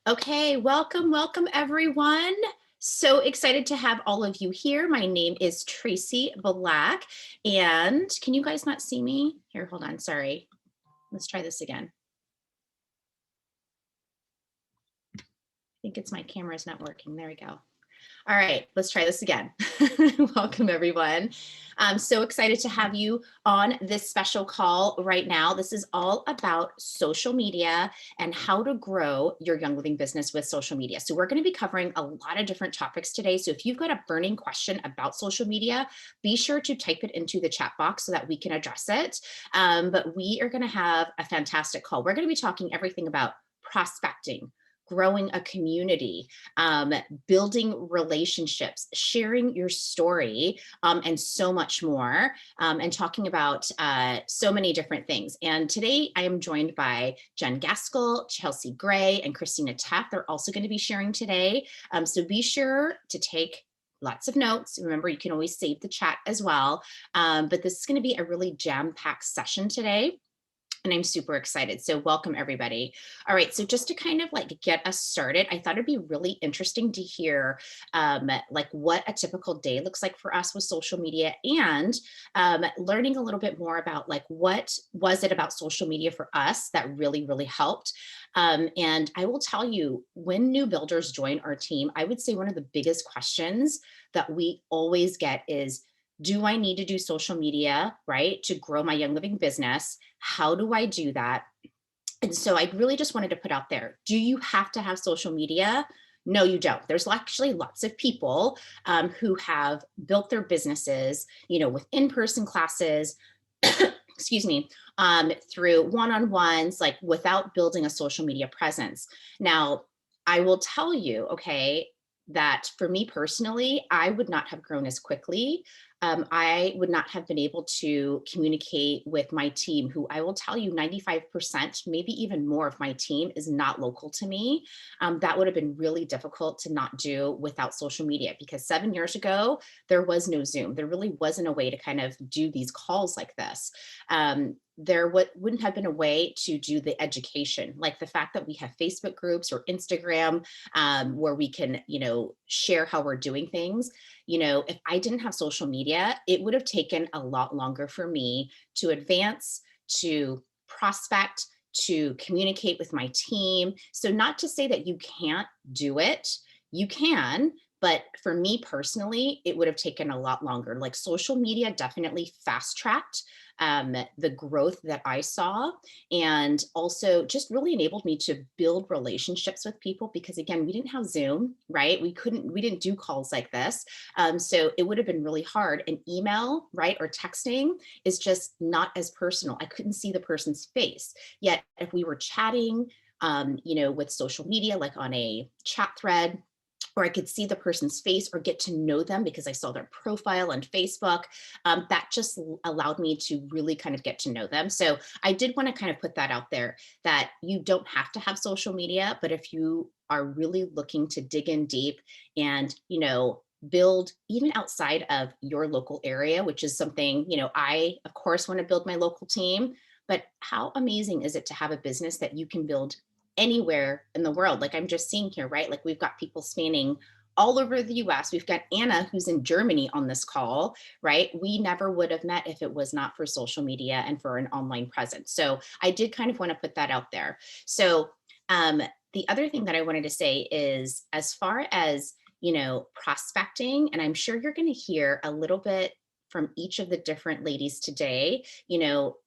Okay, welcome everyone. So excited to have all of you here. My name is Tracy Black, and can you guys not see me? Here, hold on, sorry. Let's try this again. I think it's my camera's not working. There we go. All right, let's try this again. Welcome, everyone. I'm so excited to have you on this special call right now. This is all about social media and how to grow your Young Living business with social media. So we're going to be covering a lot of different topics today. So if you've got a burning question about social media, be sure to type it into the chat box so that we can address it. But we are going to have a fantastic call. We're going to be talking everything about prospecting, growing a community, building relationships, sharing your story, and so much more, and talking about so many different things. And today I am joined by Jen Gaskell, Chelsea Gray, and Christina Teff. They're also going to be sharing today. So be sure to take lots of notes. Remember, you can always save the chat as well. But this is going to be a really jam-packed session today, and I'm super excited. So welcome everybody. All right, so just to kind of like get us started, I thought it'd be really interesting to hear like what a typical day looks like for us with social media, and learning a little bit more about like what was it about social media for us that really helped. And I will tell you, when new builders join our team, I would say one of the biggest questions that we always get is, do I need to do social media, right, to grow my Young Living business? How do I do that? And so I really just wanted to put out there, do you have to have social media? No, you don't. There's actually lots of people who have built their businesses, with in-person classes, excuse me, through one-on-ones, like without building a social media presence. Now, I will tell you, okay, that for me personally, I would not have grown as quickly. I would not have been able to communicate with my team, who I will tell you 95%, maybe even more of my team is not local to me. That would have been really difficult to not do without social media, because 7 years ago, there was no Zoom. There really wasn't a way to kind of do these calls like this. There wouldn't have been a way to do the education, like the fact that we have Facebook groups or Instagram, where we can, share how we're doing things. If I didn't have social media, it would have taken a lot longer for me to advance, to prospect, to communicate with my team. So, not to say that you can't do it, you can. But for me personally, it would have taken a lot longer. Like social media definitely fast tracked the growth that I saw, and also just really enabled me to build relationships with people, because again, we didn't have Zoom, right? We didn't do calls like this. So it would have been really hard. An email, right, or texting is just not as personal. I couldn't see the person's face. Yet if we were chatting, with social media, like on a chat thread, or I could see the person's face or get to know them because I saw their profile on Facebook. That just allowed me to really kind of get to know them. So I did want to kind of put that out there, that you don't have to have social media, but if you are really looking to dig in deep and, build even outside of your local area, which is something, I, of course, want to build my local team. But how amazing is it to have a business that you can build anywhere in the world? Like I'm just seeing here, right? Like we've got people spanning all over the US. We've got Anna, who's in Germany, on this call, right? We never would have met if it was not for social media and for an online presence. So I did kind of want to put that out there. So the other thing that I wanted to say is, as far as, prospecting, and I'm sure you're going to hear a little bit from each of the different ladies today,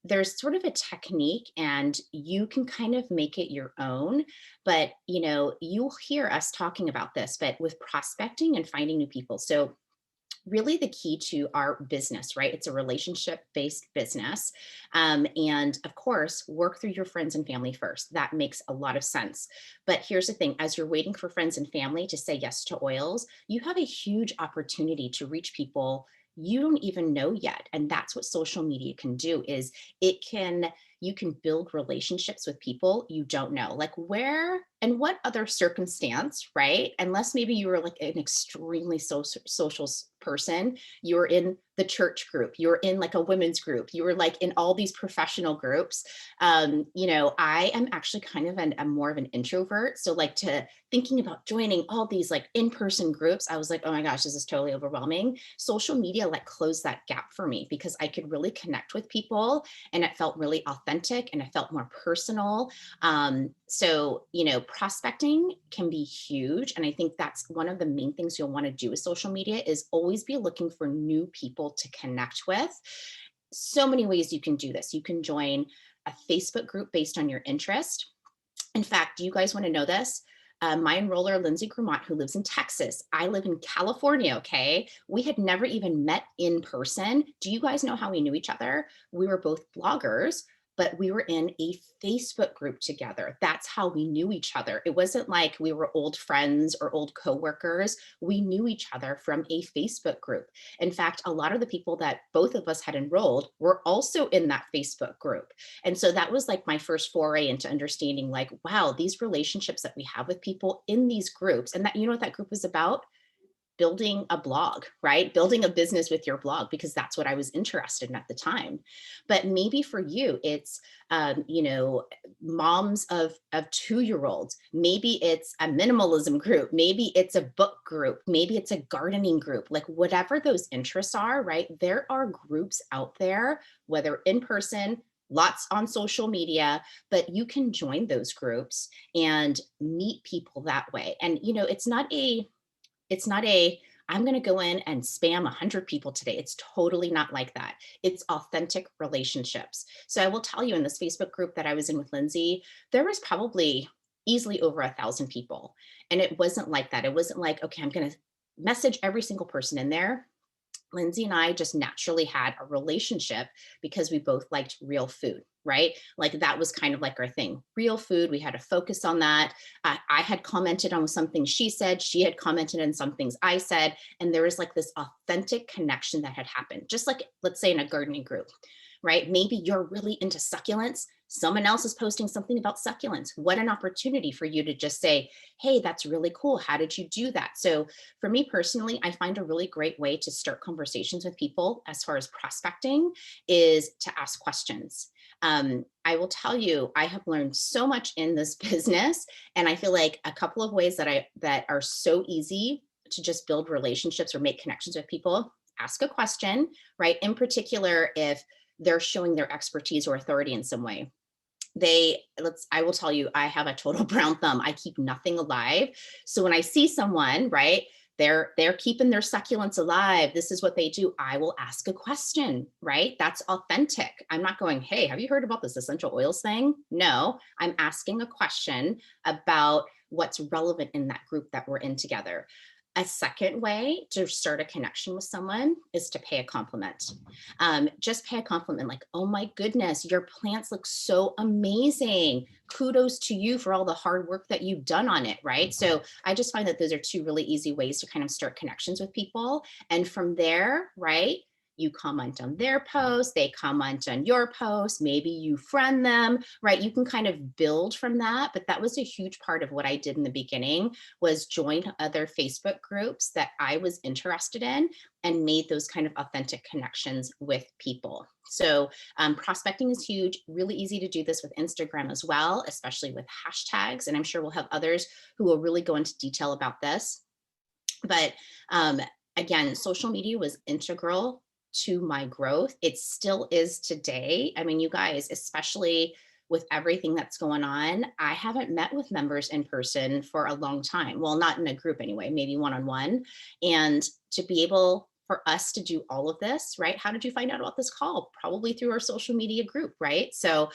there's sort of a technique and you can kind of make it your own. But, you'll hear us talking about this, but with prospecting and finding new people. So, really the key to our business, right? It's a relationship based business. And of course, work through your friends and family first. That makes a lot of sense. But here's the thing, as you're waiting for friends and family to say yes to oils, you have a huge opportunity to reach people you don't even know yet. And that's what social media can do, is you can build relationships with people you don't know. Like, where And what other circumstance, right? Unless maybe you were like an extremely social person, you were in the church group, you were in like a women's group, you were like in all these professional groups. I am actually kind of a more of an introvert. So like to thinking about joining all these like in-person groups, I was like, oh my gosh, this is totally overwhelming. Social media like closed that gap for me because I could really connect with people and it felt really authentic and it felt more personal. Prospecting can be huge. And I think that's one of the main things you'll want to do with social media is always be looking for new people to connect with. So many ways you can do this. You can join a Facebook group based on your interest. In fact, do you guys want to know this? My enroller, Lindsay Grumont, who lives in Texas, I live in California, okay? We had never even met in person. Do you guys know how we knew each other? We were both bloggers, but we were in a Facebook group together. That's how we knew each other. It wasn't like we were old friends or old coworkers. We knew each other from a Facebook group. In fact, a lot of the people that both of us had enrolled were also in that Facebook group. And so that was like my first foray into understanding like, wow, these relationships that we have with people in these groups, and that, you know what that group was about? Building a blog, right? Building a business with your blog, because that's what I was interested in at the time. But maybe for you, it's, moms of 2-year-olds. Maybe it's a minimalism group. Maybe it's a book group. Maybe it's a gardening group, like whatever those interests are, right? There are groups out there, whether in person, lots on social media, but you can join those groups and meet people that way. And, it's not a I'm going to go in and spam 100 people today. It's totally not like that. It's authentic relationships. So I will tell you, in this Facebook group that I was in with Lindsay, there was probably easily over 1,000 people. And it wasn't like that. It wasn't like, okay, I'm going to message every single person in there. Lindsay and I just naturally had a relationship because we both liked real food, right? Like that was kind of like our thing. Real food, we had a focus on that. I had commented on something she said, she had commented on some things I said, and there was like this authentic connection that had happened. Just like, let's say in a gardening group, right? Maybe you're really into succulents. Someone else is posting something about succulents. What an opportunity for you to just say, hey, that's really cool. How did you do that? So for me personally, I find a really great way to start conversations with people as far as prospecting is to ask questions. I will tell you, I have learned so much in this business, and I feel like a couple of ways that are so easy to just build relationships or make connections with people. Ask a question, right? In particular, if they're showing their expertise or authority in some way. I will tell you, I have a total brown thumb. I keep nothing alive. So when I see someone, right, they're keeping their succulents alive, this is what they do, I will ask a question, right? That's authentic. I'm not going, hey, have you heard about this essential oils thing? No, I'm asking a question about what's relevant in that group that we're in together. A second way to start a connection with someone is to pay a compliment. Just pay a compliment like, oh my goodness, your plants look so amazing. Kudos to you for all the hard work that you've done on it, right? So I just find that those are two really easy ways to kind of start connections with people. And from there, right, you comment on their post, they comment on your post, maybe you friend them, right? You can kind of build from that. But that was a huge part of what I did in the beginning, was join other Facebook groups that I was interested in and made those kind of authentic connections with people. So prospecting is huge, really easy to do this with Instagram as well, especially with hashtags. And I'm sure we'll have others who will really go into detail about this. But again, social media was integral to my growth. It still is today. I mean, you guys, especially with everything that's going on, I haven't met with members in person for a long time. Well, not in a group anyway, maybe one-on-one. And to be able for us to do all of this, right? How did you find out about this call? Probably through our social media group, right? So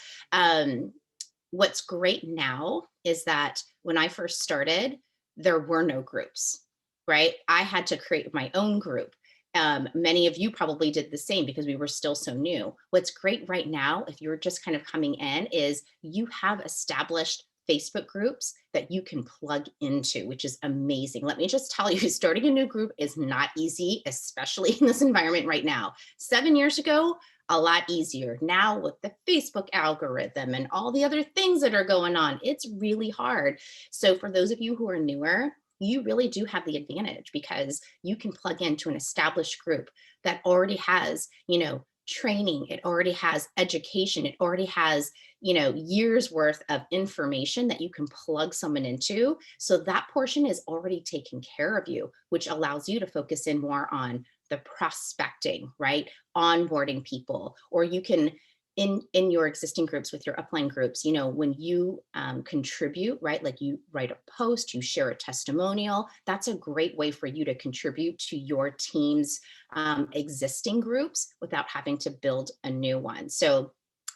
what's great now is that when I first started, there were no groups, right? I had to create my own group. Many of you probably did the same because we were still so new. What's great right now, if you're just kind of coming in, is you have established Facebook groups that you can plug into, which is amazing. Let me just tell you, starting a new group is not easy, especially in this environment right now. 7 years ago, a lot easier. Now with the Facebook algorithm and all the other things that are going on, it's really hard. So for those of you who are newer, you really do have the advantage because you can plug into an established group that already has, training, it already has education, it already has, years worth of information that you can plug someone into. So that portion is already taken care of you, which allows you to focus in more on the prospecting, right? Onboarding people, or you can in your existing groups with your upline groups, when you contribute, right? Like you write a post, you share a testimonial, that's a great way for you to contribute to your team's existing groups without having to build a new one. So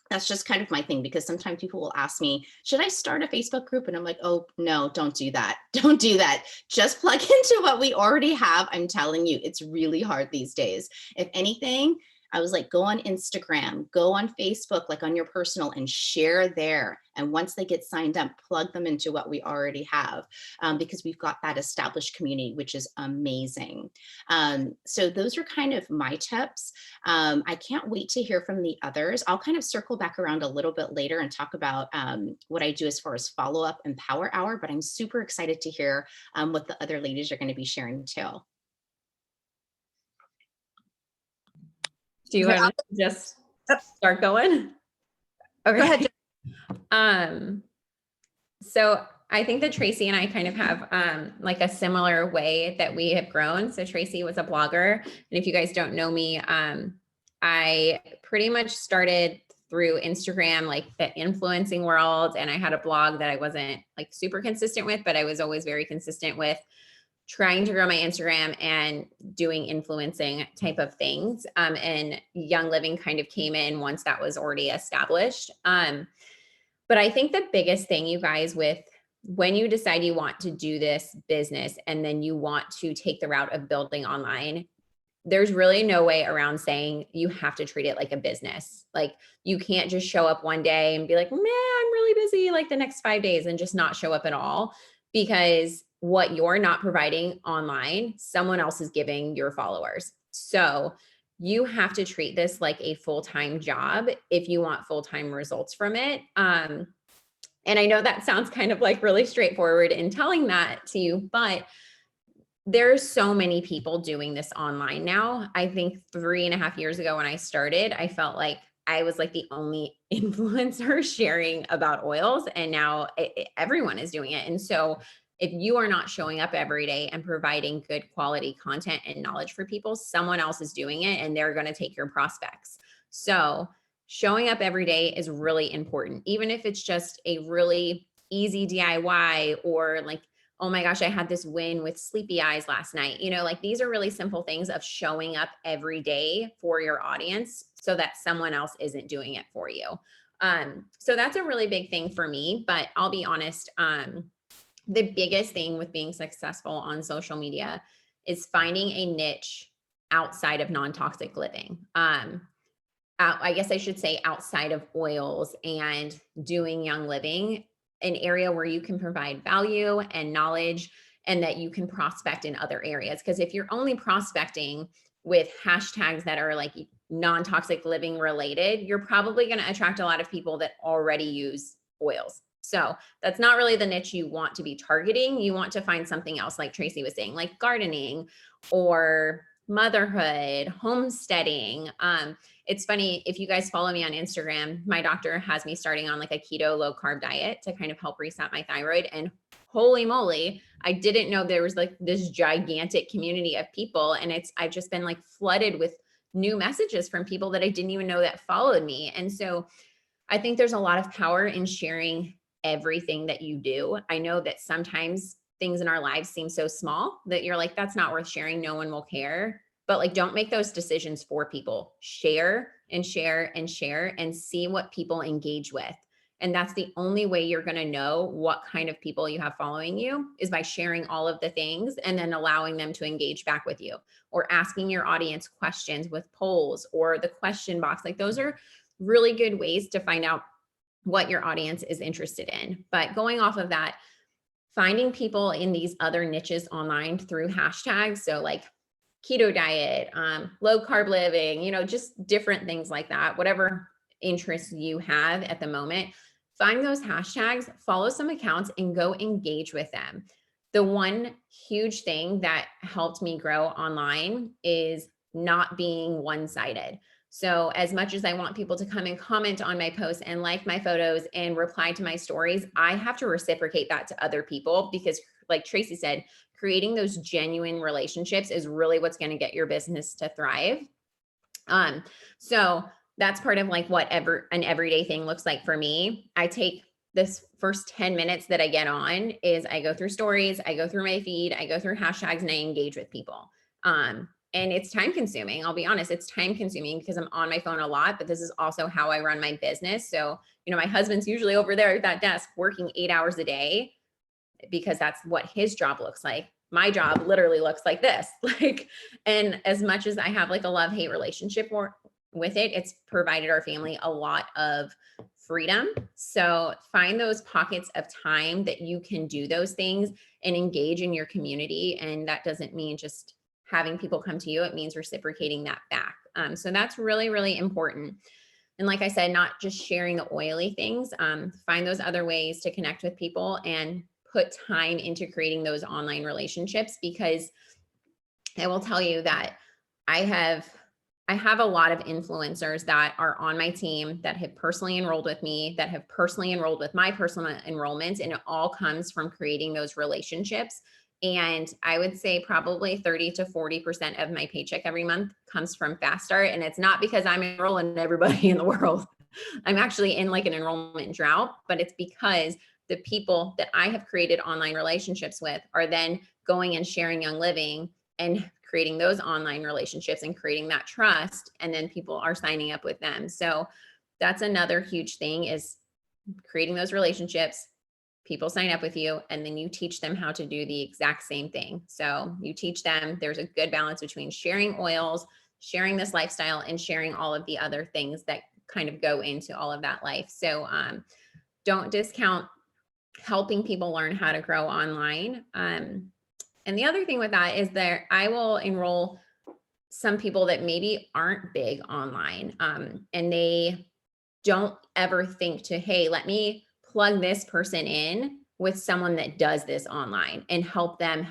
that's just kind of my thing, because sometimes people will ask me, should I start a Facebook group? And I'm like, oh, no, don't do that. Don't do that. Just plug into what we already have. I'm telling you, it's really hard these days. If anything, I was like, go on Instagram, go on Facebook, like on your personal, and share there. And once they get signed up, plug them into what we already have, because we've got that established community, which is amazing. So those are kind of my tips. I can't wait to hear from the others. I'll kind of circle back around a little bit later and talk about what I do as far as follow-up and power hour, but I'm super excited to hear what the other ladies are going to be sharing too. Do you want to just start going? Okay. Go ahead. So I think that Tracy and I kind of have like a similar way that we have grown. So Tracy was a blogger. And if you guys don't know me, I pretty much started through Instagram, like the influencing world. And I had a blog that I wasn't like super consistent with, but I was always very consistent with trying to grow my Instagram and doing influencing type of things. And Young Living kind of came in once that was already established. But I think the biggest thing, you guys, with when you decide you want to do this business and then you want to take the route of building online, there's really no way around saying you have to treat it like a business. Like you can't just show up one day and be like, man, I'm really busy like the next 5 days, and just not show up at all, because what you're not providing online, someone else is giving your followers. So you have to treat this like a full-time job if you want full-time results from it. And I know that sounds kind of like really straightforward in telling that to you, but there's so many people doing this online now. I think 3.5 years ago when I started, I felt like I was like the only influencer sharing about oils, and now everyone is doing it. And so if you are not showing up every day and providing good quality content and knowledge for people, someone else is doing it and they're going to take your prospects. So showing up every day is really important, even if it's just a really easy DIY, or like, oh my gosh, I had this win with sleepy eyes last night. Like these are really simple things of showing up every day for your audience so that someone else isn't doing it for you. So that's a really big thing for me, but I'll be honest, the biggest thing with being successful on social media is finding a niche outside of non-toxic living. I guess I should say outside of oils and doing Young Living, an area where you can provide value and knowledge, and that you can prospect in other areas. Because if you're only prospecting with hashtags that are like non-toxic living related, you're probably going to attract a lot of people that already use oils. So that's not really the niche you want to be targeting. You want to find something else, like Tracy was saying, like gardening or motherhood, homesteading. It's funny, if you guys follow me on Instagram, my doctor has me starting on like a keto low carb diet to kind of help reset my thyroid. And holy moly, I didn't know there was like this gigantic community of people. And I've just been like flooded with new messages from people that I didn't even know that followed me. And so I think there's a lot of power in sharing everything that you do. I know that sometimes things in our lives seem so small that you're like, that's not worth sharing. No one will care. But like, don't make those decisions for people. Share and share and share and see what people engage with. And that's the only way you're going to know what kind of people you have following you, is by sharing all of the things and then allowing them to engage back with you, or asking your audience questions with polls or the question box. Like those are really good ways to find out what your audience is interested in. But going off of that, finding people in these other niches online through hashtags. So like keto diet, low carb living, just different things like that, whatever interests you have at the moment. Find those hashtags, follow some accounts, and go engage with them. The one huge thing that helped me grow online is not being one-sided. So as much as I want people to come and comment on my posts and like my photos and reply to my stories, I have to reciprocate that to other people, because like Tracy said, creating those genuine relationships is really what's going to get your business to thrive. So that's part of like whatever an everyday thing looks like for me. I take this first 10 minutes that I get on is I go through stories, I go through my feed, I go through hashtags, and I engage with people. And it's time consuming. I'll be honest, it's time consuming because I'm on my phone a lot, but this is also how I run my business. So, my husband's usually over there at that desk working 8 hours a day because that's what his job looks like. My job literally looks like this. And as much as I have like a love-hate relationship with it, it's provided our family a lot of freedom. So find those pockets of time that you can do those things and engage in your community. And that doesn't mean just having people come to you. It means reciprocating that back. So that's really, really important. And like I said, not just sharing the oily things, find those other ways to connect with people and put time into creating those online relationships, because I will tell you that I have a lot of influencers that are on my team that have personally enrolled with me, that have personally enrolled with my personal enrollments. And it all comes from creating those relationships. And I would say probably 30 to 40% of my paycheck every month comes from Fast Start. And it's not because I'm enrolling everybody in the world. I'm actually in like an enrollment drought, but it's because the people that I have created online relationships with are then going and sharing Young Living and creating those online relationships and creating that trust. And then people are signing up with them. So that's another huge thing, is creating those relationships. People sign up with you, and then you teach them how to do the exact same thing. So you teach them, there's a good balance between sharing oils, sharing this lifestyle, and sharing all of the other things that kind of go into all of that life. So don't discount helping people learn how to grow online. And the other thing with that is that I will enroll some people that maybe aren't big online, and they don't ever think to, hey, let me plug this person in with someone that does this online and help them,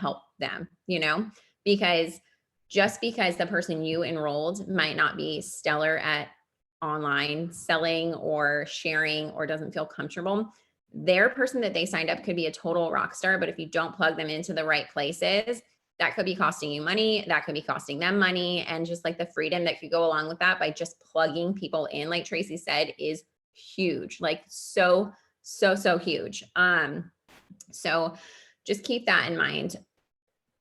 because just because the person you enrolled might not be stellar at online selling or sharing or doesn't feel comfortable, their person that they signed up could be a total rock star. But if you don't plug them into the right places, that could be costing you money. That could be costing them money. And just like the freedom that could go along with that by just plugging people in, like Tracy said, is huge. Like so huge. So just keep that in mind.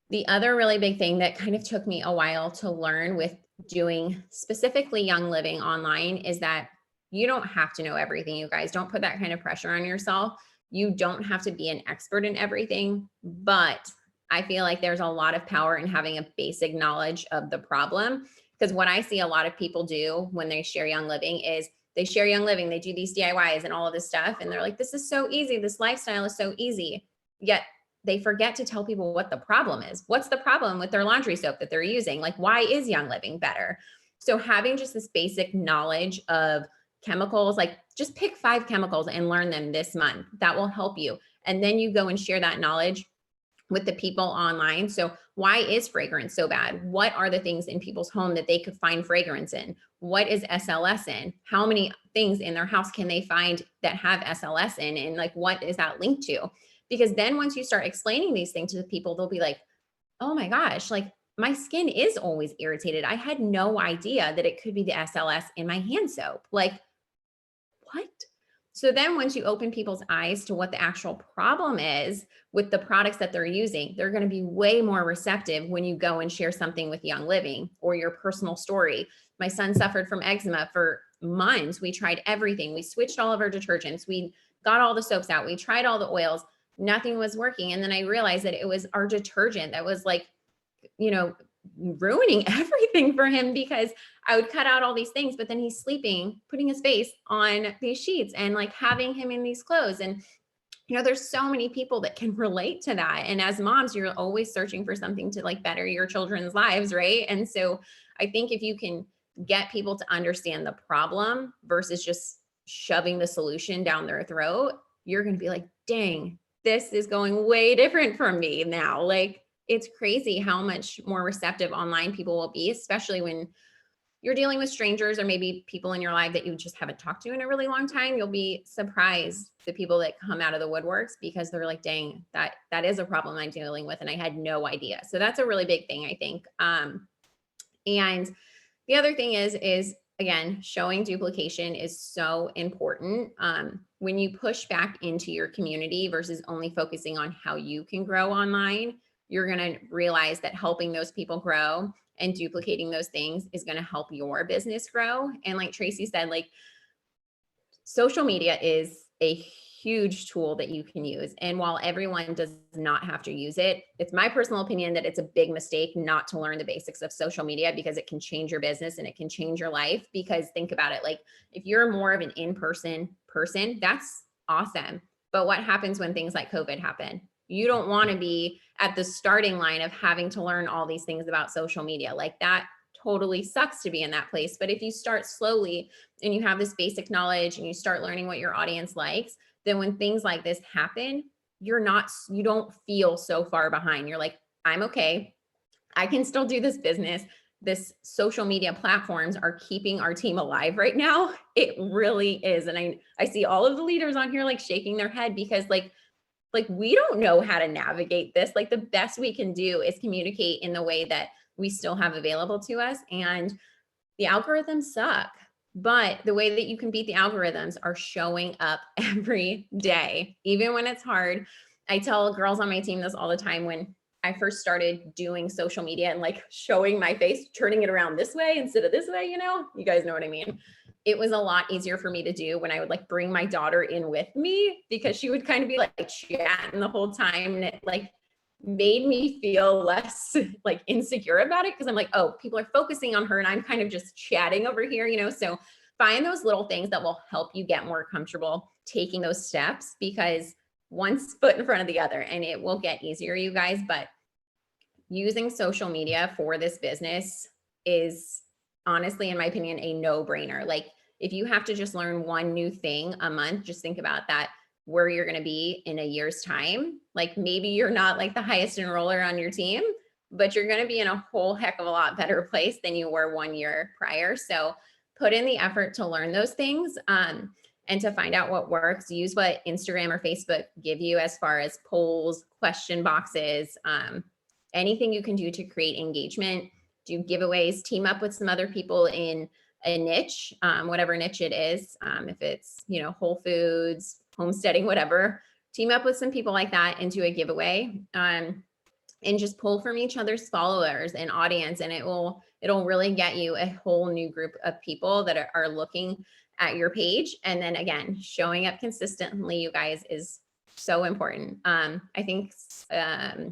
The other really big thing that kind of took me a while to learn with doing specifically Young Living online is that you don't have to know everything, you guys. Don't put that kind of pressure on yourself. You don't have to be an expert in everything, but I feel like there's a lot of power in having a basic knowledge of the problem. Because what I see a lot of people do when they share Young Living is they share Young Living, they do these DIYs and all of this stuff. And they're like, this is so easy. This lifestyle is so easy. Yet they forget to tell people what the problem is. What's the problem with their laundry soap that they're using? Like, why is Young Living better? So having just this basic knowledge of chemicals, like just pick 5 chemicals and learn them this month. That will help you. And then you go and share that knowledge with the people online. So why is fragrance so bad? What are the things in people's home that they could find fragrance in? What is SLS in? How many things in their house can they find that have SLS in? And like, what is that linked to? Because then once you start explaining these things to the people, they'll be like, oh my gosh, like my skin is always irritated. I had no idea that it could be the SLS in my hand soap. Like, what? So then once you open people's eyes to what the actual problem is with the products that they're using, they're going to be way more receptive when you go and share something with Young Living or your personal story. My son suffered from eczema for months. We tried everything. We switched all of our detergents. We got all the soaps out. We tried all the oils. Nothing was working. And then I realized that it was our detergent that was like, ruining everything for him, because I would cut out all these things, but then he's sleeping, putting his face on these sheets and like having him in these clothes. And there's so many people that can relate to that. And as moms, you're always searching for something to like better your children's lives, right? And so I think if you can get people to understand the problem versus just shoving the solution down their throat, you're going to be like, dang, this is going way different from me now. Like, it's crazy how much more receptive online people will be, especially when you're dealing with strangers or maybe people in your life that you just haven't talked to in a really long time. You'll be surprised the people that come out of the woodworks because they're like, dang, that is a problem I'm dealing with. And I had no idea. So that's a really big thing, I think. And the other thing is again, showing duplication is so important. When you push back into your community versus only focusing on how you can grow online, you're going to realize that helping those people grow and duplicating those things is going to help your business grow. And like Tracy said, like social media is a huge tool that you can use. And while everyone does not have to use it, it's my personal opinion that it's a big mistake not to learn the basics of social media because it can change your business and it can change your life. Because think about it, like if you're more of an in-person person, that's awesome. But what happens when things like COVID happen? You don't want to be at the starting line of having to learn all these things about social media. Like that totally sucks to be in that place. But if you start slowly and you have this basic knowledge and you start learning what your audience likes, then when things like this happen, you don't feel so far behind. You're like, I'm okay. I can still do this business. This social media platforms are keeping our team alive right now. It really is. And I see all of the leaders on here like shaking their head because like we don't know how to navigate this. Like the best we can do is communicate in the way that we still have available to us. And the algorithms suck, but the way that you can beat the algorithms are showing up every day, even when it's hard. I tell girls on my team this all the time. When I first started doing social media and like showing my face, turning it around this way instead of this way, you guys know what I mean? It was a lot easier for me to do when I would like bring my daughter in with me because she would kind of be like chatting the whole time. And it like made me feel less like insecure about it because I'm like, oh, people are focusing on her and I'm kind of just chatting over here, so find those little things that will help you get more comfortable taking those steps, because one foot in front of the other and it will get easier, you guys. But using social media for this business is honestly, in my opinion, a no-brainer. Like if you have to just learn one new thing a month, just think about that, where you're going to be in a year's time. Like maybe you're not like the highest enroller on your team, but you're going to be in a whole heck of a lot better place than you were 1 year prior. So put in the effort to learn those things and to find out what works. Use what Instagram or Facebook give you as far as polls, question boxes, anything you can do to create engagement. Do giveaways, team up with some other people in a niche, whatever niche it is. If it's, Whole Foods, homesteading, whatever, team up with some people like that and do a giveaway, and just pull from each other's followers and audience. And it'll really get you a whole new group of people that are looking at your page. And then again, showing up consistently, you guys, is so important. I think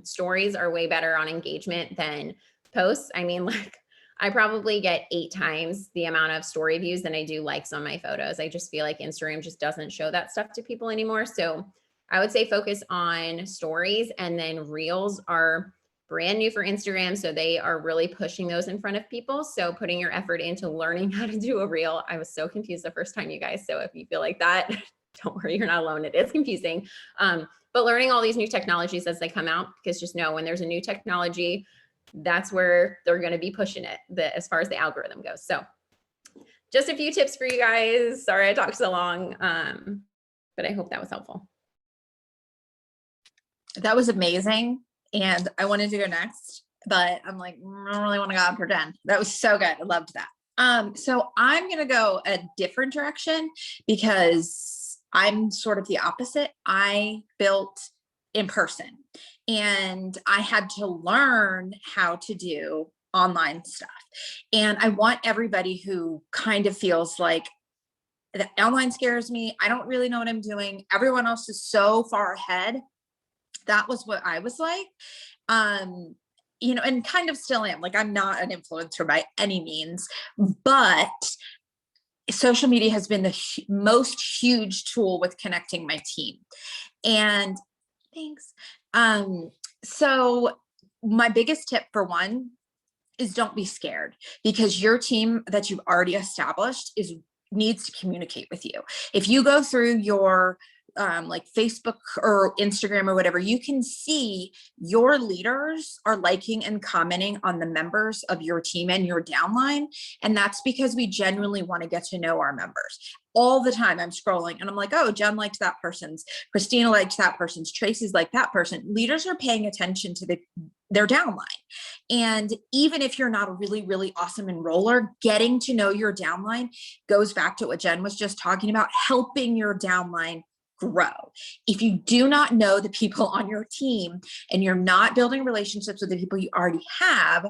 stories are way better on engagement than posts. I mean, like I probably get 8 times the amount of story views than I do likes on my photos. I just feel like Instagram just doesn't show that stuff to people anymore. So I would say focus on stories, and then reels are brand new for Instagram. So they are really pushing those in front of people. So putting your effort into learning how to do a reel. I was so confused the first time, you guys. So if you feel like that, don't worry, you're not alone. It is confusing. But learning all these new technologies as they come out, because just know when there's a new technology, that's where they're going to be pushing it as far as the algorithm goes. So just a few tips for you guys. Sorry I talked so long, but I hope that was helpful. That was amazing. And I wanted to go next, but I'm like, I don't really want to go and pretend. That was so good. I loved that. So I'm going to go a different direction because I'm sort of the opposite. I built in person and I had to learn how to do online stuff. And I want everybody who kind of feels like the online scares me, I don't really know what I'm doing, everyone else is so far ahead. That was what I was like, and kind of still am. Like, I'm not an influencer by any means, but social media has been the most huge tool with connecting my team. And thanks. So my biggest tip for one is don't be scared, because your team that you've already established needs to communicate with you. If you go through your like Facebook or Instagram or whatever, you can see your leaders are liking and commenting on the members of your team and your downline. And that's because we genuinely want to get to know our members. All the time I'm scrolling and I'm like, oh, Jen liked that person's, Christina liked that person's, Tracy's like that person. Leaders are paying attention to their downline. And even if you're not a really, really awesome enroller, getting to know your downline goes back to what Jen was just talking about, helping your downline grow. If you do not know the people on your team and you're not building relationships with the people you already have,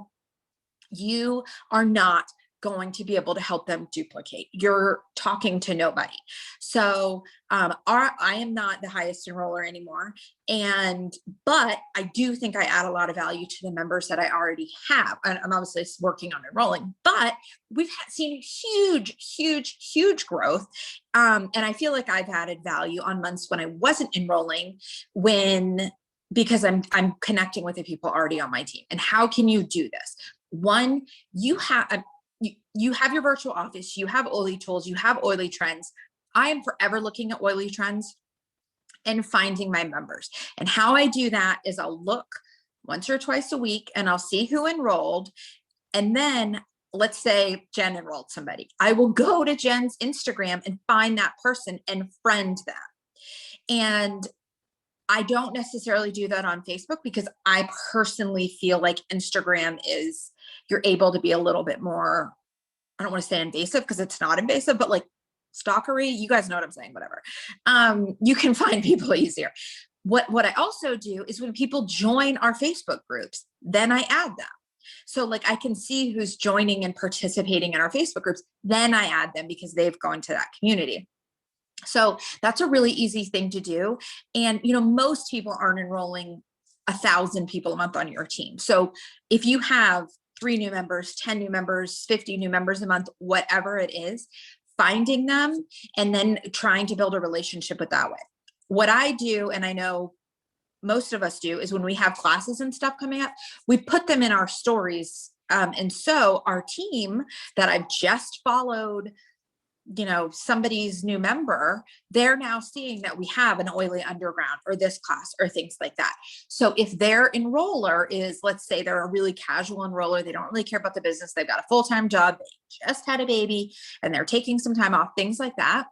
you are not going to be able to help them duplicate. You're talking to nobody. So I am not the highest enroller anymore. But I do think I add a lot of value to the members that I already have. And I'm obviously working on enrolling, but we've seen huge growth. And I feel like I've added value on months when I wasn't enrolling, because I'm connecting with the people already on my team. And how can you do this? One, you have your virtual office, you have Oily tools, you have Oily Trends. I am forever looking at Oily Trends and finding my members. And how I do that is I'll look once or twice a week and I'll see who enrolled. And then let's say Jen enrolled somebody. I will go to Jen's Instagram and find that person and friend them. And I don't necessarily do that on Facebook, because I personally feel like Instagram you're able to be a little bit more, I don't want to say invasive because it's not invasive, but like stalkery, you guys know what I'm saying, whatever. You can find people easier. What I also do is when people join our Facebook groups, then I add them. So like I can see who's joining and participating in our Facebook groups, then I add them because they've gone to that community. So that's a really easy thing to do. And, most people aren't enrolling 1,000 people a month on your team. So if you have 3 new members, 10 new members, 50 new members a month, whatever it is, finding them and then trying to build a relationship with that way. What I do, and I know most of us do, is when we have classes and stuff coming up, we put them in our stories. And so our team that I've just followed, somebody's new member, they're now seeing that we have an Oily Underground or this class or things like that. So if their enroller is, let's say they're a really casual enroller, they don't really care about the business, they've got a full-time job, they just had a baby and they're taking some time off, things like that.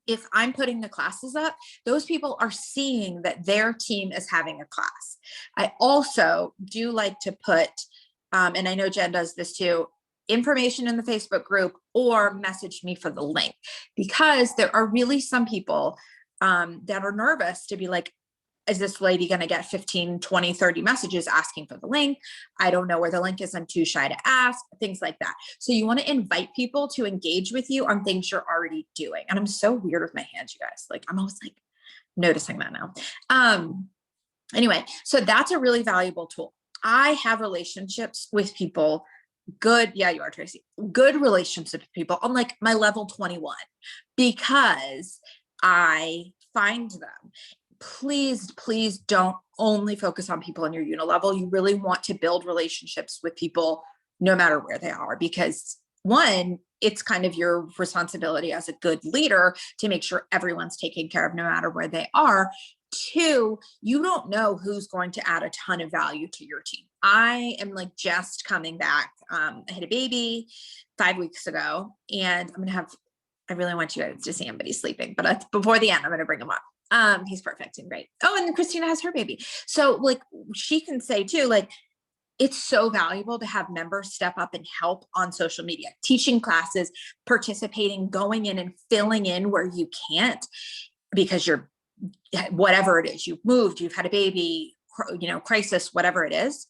If I'm putting the classes up, those people are seeing that their team is having a class. I also do like to put, and I know Jen does this too, information in the Facebook group or message me for the link, because there are really some people that are nervous to be like, is this lady going to get 15, 20, 30 messages asking for the link? I don't know where the link is. I'm too shy to ask, things like that. So you want to invite people to engage with you on things you're already doing. And I'm so weird with my hands, you guys. Like I'm always like noticing that now. Anyway, so that's a really valuable tool. I have relationships with people. Good. Yeah, you are, Tracy. Good relationships with people on like my level 21, because I find them. Please don't only focus on people on your unilevel. You really want to build relationships with people no matter where they are, because one, it's kind of your responsibility as a good leader to make sure everyone's taken care of no matter where they are. Two, you don't know who's going to add a ton of value to your team. I am like just coming back. I had a baby 5 weeks ago, and I really want you guys to see him, but he's sleeping, but before the end, I'm going to bring him up. He's perfect and great. Oh, and then Christina has her baby. So like she can say too, like, it's so valuable to have members step up and help on social media, teaching classes, participating, going in and filling in where you can't, because you're, whatever it is, you've moved, you've had a baby, crisis, whatever it is.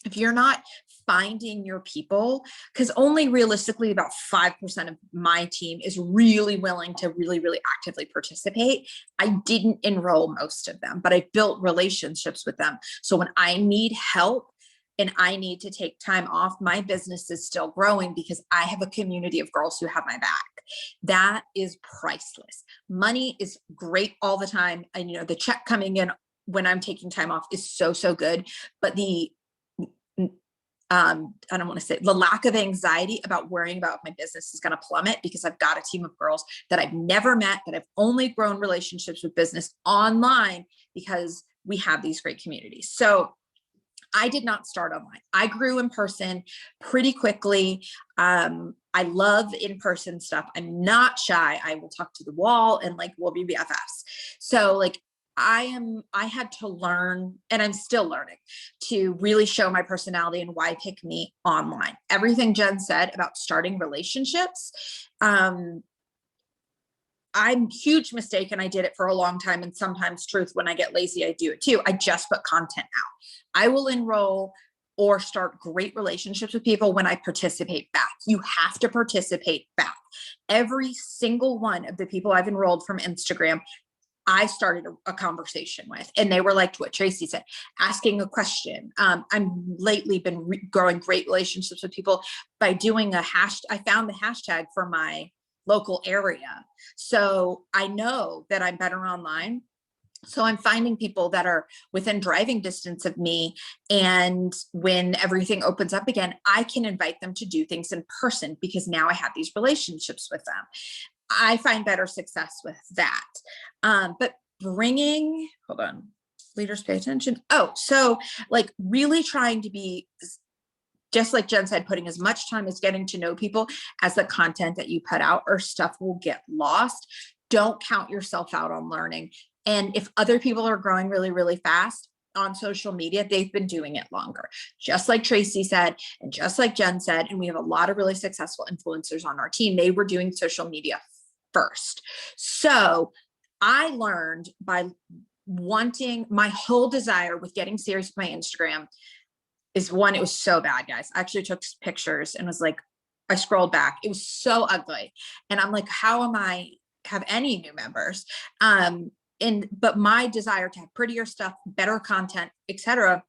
If you're not finding your people, because only realistically about 5% of my team is really willing to really, really actively participate. I didn't enroll most of them, but I built relationships with them. So when I need help and I need to take time off, my business is still growing because I have a community of girls who have my back. That is priceless. Money is great all the time. And, the check coming in when I'm taking time off is so, so good. But I don't want to say the lack of anxiety about worrying about my business is going to plummet because I've got a team of girls that I've never met, that I've only grown relationships with business online because we have these great communities. So I did not start online. I grew in person pretty quickly. I love in-person stuff. I'm not shy. I will talk to the wall and we'll be BFFs. So I had to learn, and I'm still learning, to really show my personality and why pick me online. Everything Jen said about starting relationships, I'm huge mistake, and I did it for a long time. And sometimes, truth, when I get lazy, I do it too. I just put content out. I will enroll or start great relationships with people when I participate back. You have to participate back. Every single one of the people I've enrolled from Instagram, I started a conversation with, and they were like what Tracy said, asking a question. I'm lately been growing great relationships with people by doing a hashtag. I found the hashtag for my local area. So I know that I'm better online. So I'm finding people that are within driving distance of me. And when everything opens up again, I can invite them to do things in person because now I have these relationships with them. I find better success with that. But hold on, leaders pay attention. Oh, so really trying to be, just like Jen said, putting as much time as getting to know people as the content that you put out, or stuff will get lost. Don't count yourself out on learning. And if other people are growing really, really fast on social media, they've been doing it longer, just like Tracy said, and just like Jen said. And we have a lot of really successful influencers on our team. They were doing social media first. So I learned by wanting, my whole desire with getting serious with my Instagram is, one, it was so bad, guys. I actually took pictures and was I scrolled back. It was so ugly. And I'm like, how am I have any new members? But my desire to have prettier stuff, better content, etc.,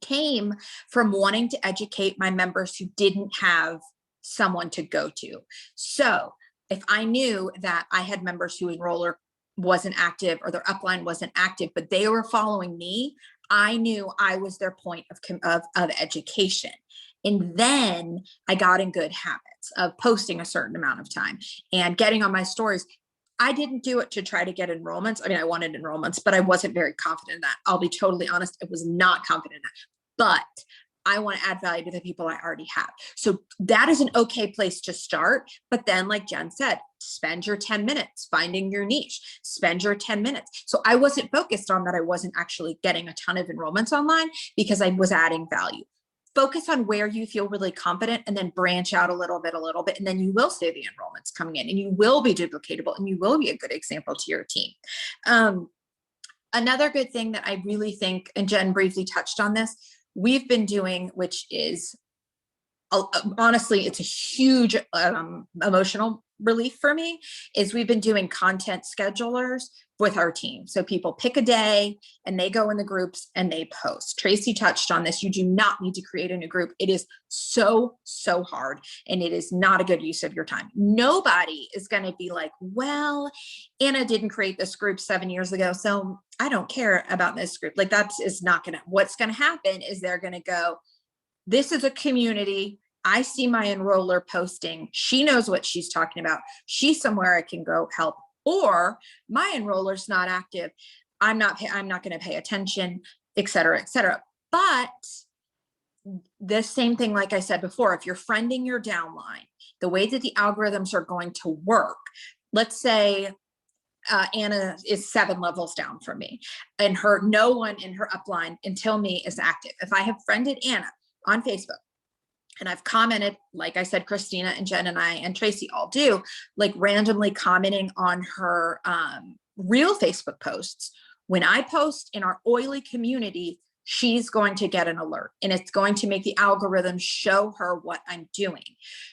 came from wanting to educate my members who didn't have someone to go to. So if I knew that I had members who enroller wasn't active or their upline wasn't active, but they were following me, I knew I was their point of education. And then I got in good habits of posting a certain amount of time and getting on my stories. I didn't do it to try to get enrollments. I mean, I wanted enrollments, but I wasn't very confident in that. I'll be totally honest. I was not confident in that, but I want to add value to the people I already have. So that is an okay place to start. But then, like Jen said, spend your 10 minutes finding your niche, spend your 10 minutes. So I wasn't focused on that. I wasn't actually getting a ton of enrollments online because I was adding value. Focus on where you feel really confident and then branch out a little bit, and then you will see the enrollments coming in and you will be duplicatable and you will be a good example to your team. Another good thing that I really think, and Jen briefly touched on this, we've been doing, which is honestly, it's a huge emotional relief for me, is we've been doing content schedulers with our team. So people pick a day and they go in the groups and they post. Tracy touched on this. You do not need to create a new group. It is so hard, and it is not a good use of your time. Nobody is going to be like, well, Anna didn't create this group 7 years ago, so I don't care about this group. That is not going to, what's going to happen is they're going to go, this is a community. I see my enroller posting. She knows what she's talking about. She's somewhere I can go help. Or my enroller's not active. I'm not going to pay attention, et cetera, et cetera. But the same thing, like I said before, if you're friending your downline, the way that the algorithms are going to work, let's say Anna is 7 levels down from me and no one in her upline until me is active. If I have friended Anna on Facebook, and I've commented, like I said, Christina and Jen and I and Tracy all do, randomly commenting on her real Facebook posts. When I post in our oily community, she's going to get an alert, and it's going to make the algorithm show her what I'm doing.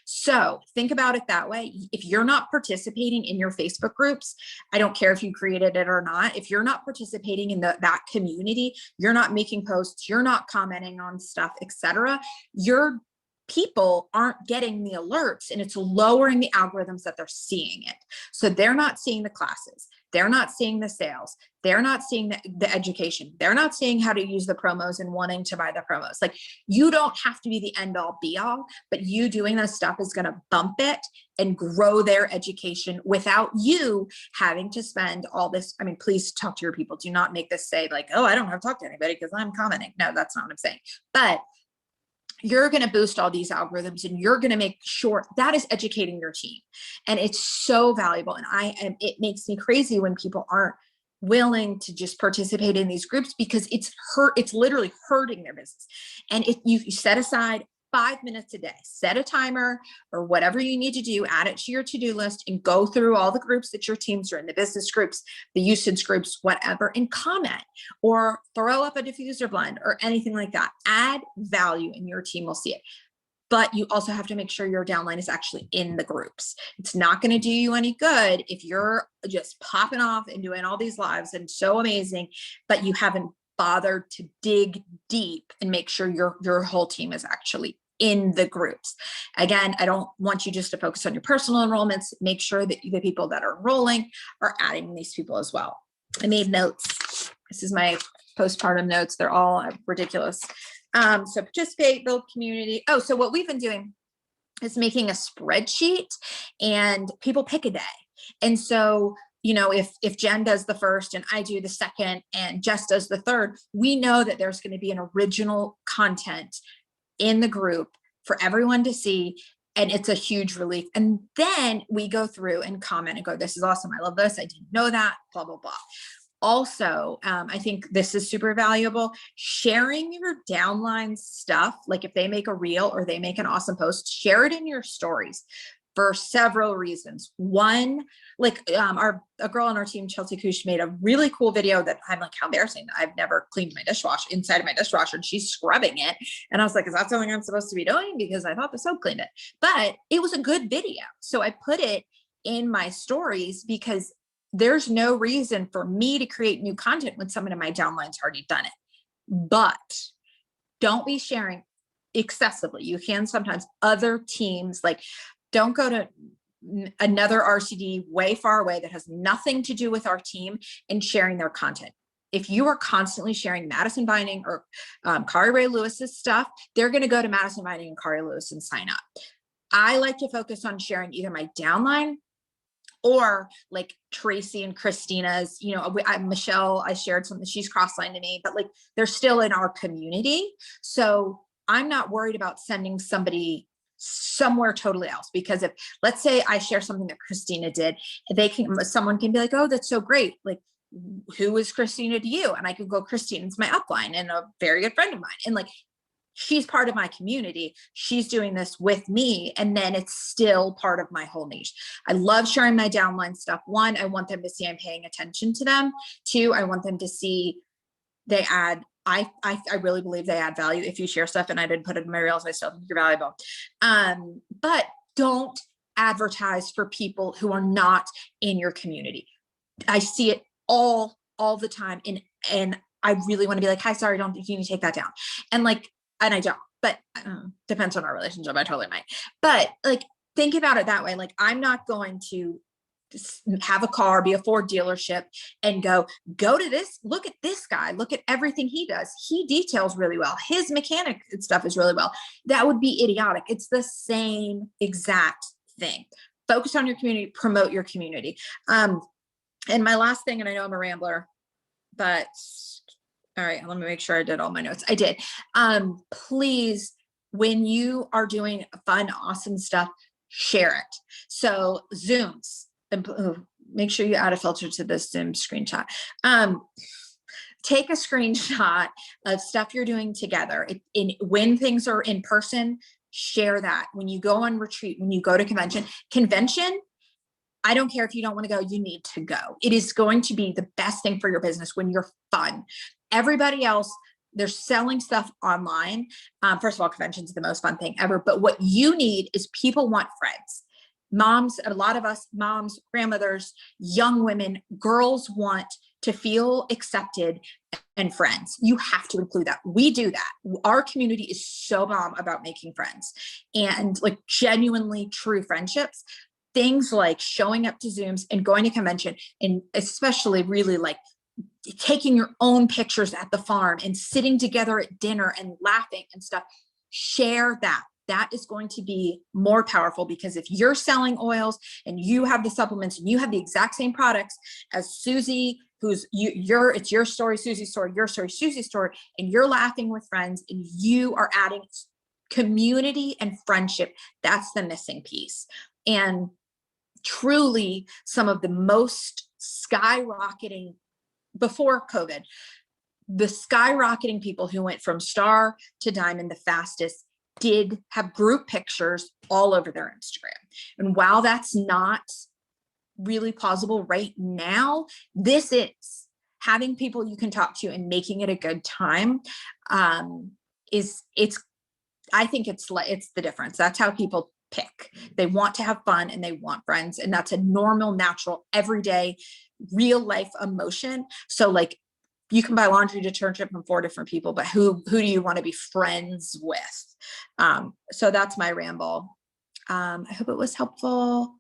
So think about it that way. If you're not participating in your Facebook groups, I don't care if you created it or not. If you're not participating in that community, you're not making posts, you're not commenting on stuff, etc., you're people aren't getting the alerts, and it's lowering the algorithms that they're seeing it. So they're not seeing the classes. They're not seeing the sales. They're not seeing the education. They're not seeing how to use the promos and wanting to buy the promos. Like, you don't have to be the end all be all, but you doing this stuff is going to bump it and grow their education without you having to spend all this. I mean, please talk to your people. Do not make this say like, oh, I don't have to talk to anybody because I'm commenting. No, that's not what I'm saying. But you're going to boost all these algorithms, and you're going to make sure that is educating your team. And it's so valuable. And it makes me crazy when people aren't willing to just participate in these groups, because it's literally hurting their business. And if you set aside 5 minutes a day, set a timer or whatever you need to do, add it to your to-do list, and go through all the groups that your teams are in, the business groups, the usage groups, whatever, and comment or throw up a diffuser blend or anything like that. Add value and your team will see it. But you also have to make sure your downline is actually in the groups. It's not going to do you any good if you're just popping off and doing all these lives and so amazing, but you haven't bothered to dig deep and make sure your whole team is actually in the groups. Again, I don't want you just to focus on your personal enrollments. Make sure that the people that are enrolling are adding these people as well. I made notes. This is my postpartum notes. They're all ridiculous. So participate, build community. Oh, so what we've been doing is making a spreadsheet, and people pick a day. And so, you know, if Jen does the first and I do the second and Jess does the third, we know that there's going to be an original content in the group for everyone to see. And it's a huge relief. And then we go through and comment and go, this is awesome. I love this. I didn't know that, blah, blah, blah. Also, I think this is super valuable. Sharing your downline stuff, like if they make a reel or they make an awesome post, share it in your stories for several reasons. One, like a girl on our team, Chelsea Kush, made a really cool video that I'm like, how embarrassing. I've never cleaned my dishwasher inside of my dishwasher, and she's scrubbing it. And I was like, is that something I'm supposed to be doing? Because I thought the soap cleaned it, but it was a good video. So I put it in my stories because there's no reason for me to create new content when someone in my downline's already done it. But don't be sharing excessively. You can sometimes. Other teams, like, don't go to another RCD way far away that has nothing to do with our team and sharing their content. If you are constantly sharing Madison Binding or Kari Ray Lewis's stuff, they're going to go to Madison Binding and Kari Lewis and sign up. I like to focus on sharing either my downline or like Tracy and Christina's, you know, Michelle, I shared something, she's cross-lined to me, but like they're still in our community. So I'm not worried about sending somebody somewhere totally else, because if, let's say I share something that Christina did, someone can be like, oh, that's so great. Like, who is Christina to you? And I could go, Christina's my upline and a very good friend of mine. And like, she's part of my community. She's doing this with me. And then it's still part of my whole niche. I love sharing my downline stuff. One, I want them to see I'm paying attention to them. Two, I want them to see they add, I really believe they add value. If you share stuff, and I didn't put it in my reels, I still think you're valuable. But don't advertise for people who are not in your community. I see it all the time. And I really want to be like, hi, sorry, don't think you need to take that down. And like, and I don't, but depends on our relationship. I totally might, but like, think about it that way. Like, I'm not going to have a car, be a Ford dealership and go to this, look at this guy, look at everything he does. He details really well. His mechanic stuff is really well. That would be idiotic. It's the same exact thing. Focus on your community, promote your community. And my last thing, and I know I'm a rambler, but all right, let me make sure I did all my notes. I did. Please, when you are doing fun, awesome stuff, share it. So Zooms, make sure you add a filter to this Zoom screenshot. Take a screenshot of stuff you're doing together. When things are in person, share that. When you go on retreat, when you go to convention, I don't care if you don't want to go, you need to go. It is going to be the best thing for your business when you're fun. Everybody else, they're selling stuff online. First of all, conventions are the most fun thing ever. But what you need is people want friends. Moms, a lot of us moms, grandmothers, young women, girls want to feel accepted and friends. You have to include that. We do that. Our community is so bomb about making friends and like genuinely true friendships. Things like showing up to Zooms and going to convention, and especially really like taking your own pictures at the farm and sitting together at dinner and laughing and stuff. Share that. That is going to be more powerful, because if you're selling oils and you have the supplements and you have the exact same products as Susie, who's it's your story, Susie's story, your story, Susie's story, and you're laughing with friends and you are adding community and friendship, that's the missing piece. And truly some of the most skyrocketing before COVID, the skyrocketing people who went from star to diamond the fastest did have group pictures all over their Instagram. And while that's not really plausible right now, this is having people you can talk to and making it a good time. I think it's the difference. That's how people pick. They want to have fun and they want friends. And that's a normal, natural, everyday, real life emotion. So like, you can buy laundry detergent from 4 different people, but who do you want to be friends with? So that's my ramble. I hope it was helpful.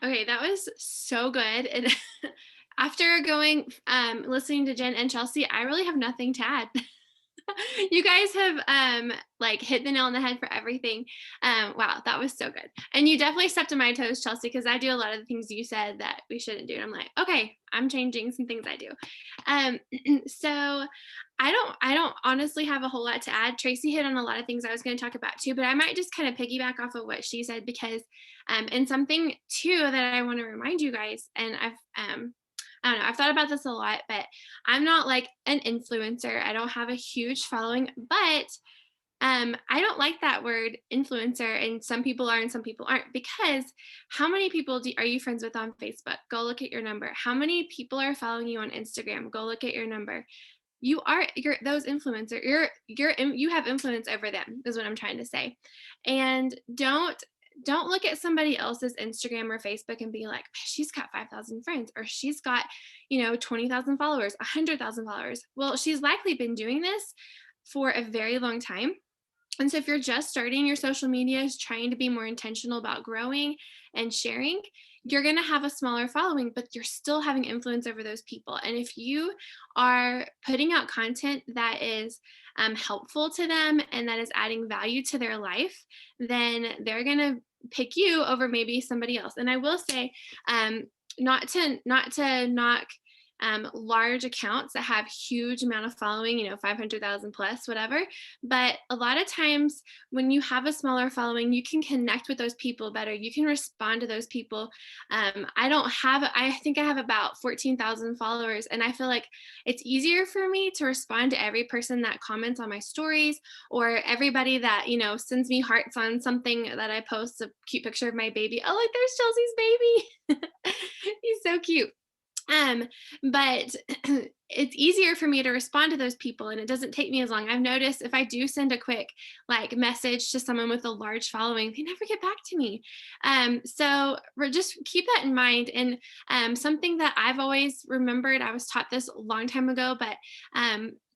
Okay, that was so good. And after listening to Jen and Chelsea, I really have nothing to add. You guys have like hit the nail on the head for everything. Wow, that was so good. And you definitely stepped on my toes, Chelsea, because I do a lot of the things you said that we shouldn't do. And I'm like, okay, I'm changing some things I do. So I don't honestly have a whole lot to add. Tracy hit on a lot of things I was going to talk about too, but I might just kind of piggyback off of what she said, because and something too that I want to remind you guys, and I don't know, I've thought about this a lot, but I'm not like an influencer. I don't have a huge following, but I don't like that word influencer, and some people are and some people aren't, because how many people are you friends with on Facebook? Go look at your number. How many people are following you on Instagram? Go look at your number. You're those influencer. You have influence over them, is what I'm trying to say. And don't look at somebody else's Instagram or Facebook and be like, she's got 5,000 friends, or she's got, 20,000 followers, 100,000 followers. Well, she's likely been doing this for a very long time. And so if you're just starting your social media, trying to be more intentional about growing and sharing, you're going to have a smaller following, but you're still having influence over those people. And if you are putting out content that is helpful to them and that is adding value to their life, then they're going to pick you over maybe somebody else. And I will say, not to knock large accounts that have huge amount of following, 500,000 plus, whatever. But a lot of times when you have a smaller following, you can connect with those people better. You can respond to those people. I think I have about 14,000 followers, and I feel like it's easier for me to respond to every person that comments on my stories, or everybody that, sends me hearts on something that I post, a cute picture of my baby. Oh, look, there's Chelsea's baby. He's so cute. But it's easier for me to respond to those people, and it doesn't take me as long. I've noticed if I do send a quick message to someone with a large following, they never get back to me. So just keep that in mind. And something that I've always remembered, I was taught this a long time ago, but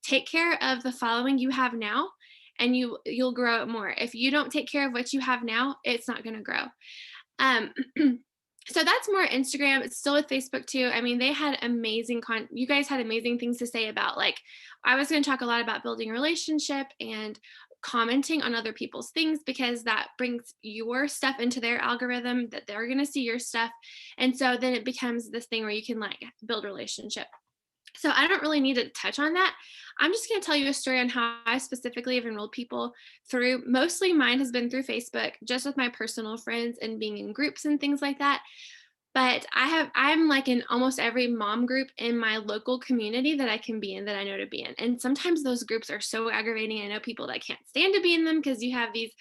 take care of the following you have now, and you'll grow it more. If you don't take care of what you have now, it's not going to grow. So that's more Instagram. It's still with Facebook too. I mean, they had amazing you guys had amazing things to say about, I was going to talk a lot about building a relationship and commenting on other people's things, because that brings your stuff into their algorithm, that they're going to see your stuff. And so then it becomes this thing where you can build a relationship. So I don't really need to touch on that. I'm just going to tell you a story on how I specifically have enrolled people through, mostly mine has been through Facebook, just with my personal friends and being in groups and things like that. But I'm in almost every mom group in my local community that I can be in, that I know to be in. And sometimes those groups are so aggravating. I know people that can't stand to be in them, because you have these,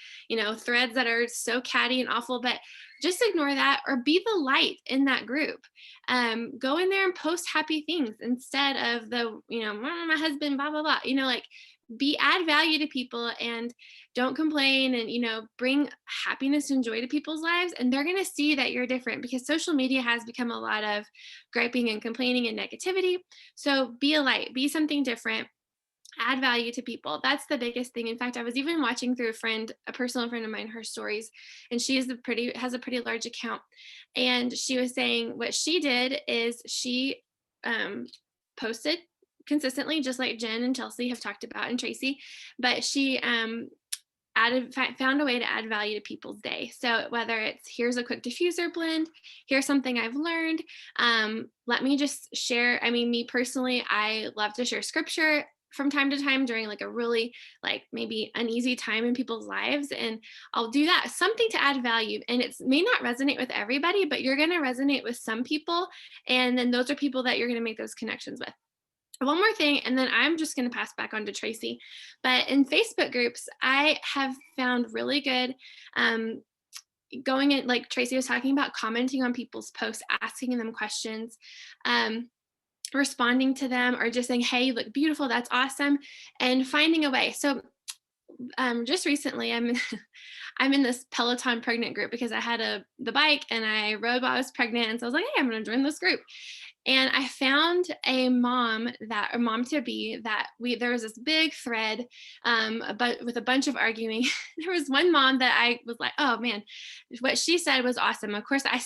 threads that are so catty and awful, but just ignore that, or be the light in that group. Go in there and post happy things instead of the, my husband, blah, blah, blah, add value to people and don't complain, and, bring happiness and joy to people's lives. And they're going to see that you're different, because social media has become a lot of griping and complaining and negativity. So be a light, be something different, add value to people. That's the biggest thing. In fact, I was even watching through a personal friend of mine, her stories, and she has a pretty large account. And she was saying what she did is she posted consistently, just like Jen and Chelsea have talked about, and Tracy, but she found a way to add value to people's day. So whether it's, here's a quick diffuser blend, here's something I've learned, let me just share. I mean, me personally, I love to share scripture from time to time during like a really like maybe uneasy time in people's lives, and I'll do that, something to add value. And it may not resonate with everybody, but you're going to resonate with some people, and then those are people that you're going to make those connections with. One more thing, and then I'm just going to pass back on to Tracy. But in Facebook groups, I have found really good going in, like Tracy was talking about, commenting on people's posts, asking them questions, responding to them, or just saying, hey, you look beautiful, that's awesome, and finding a way. So just recently, I'm in this Peloton pregnant group, because I had the bike and I rode while I was pregnant. And so I was like, hey, I'm going to join this group. And I found a mom to be that there was this big thread, but with a bunch of arguing. There was one mom that I was like, oh man, what she said was awesome. Of course, I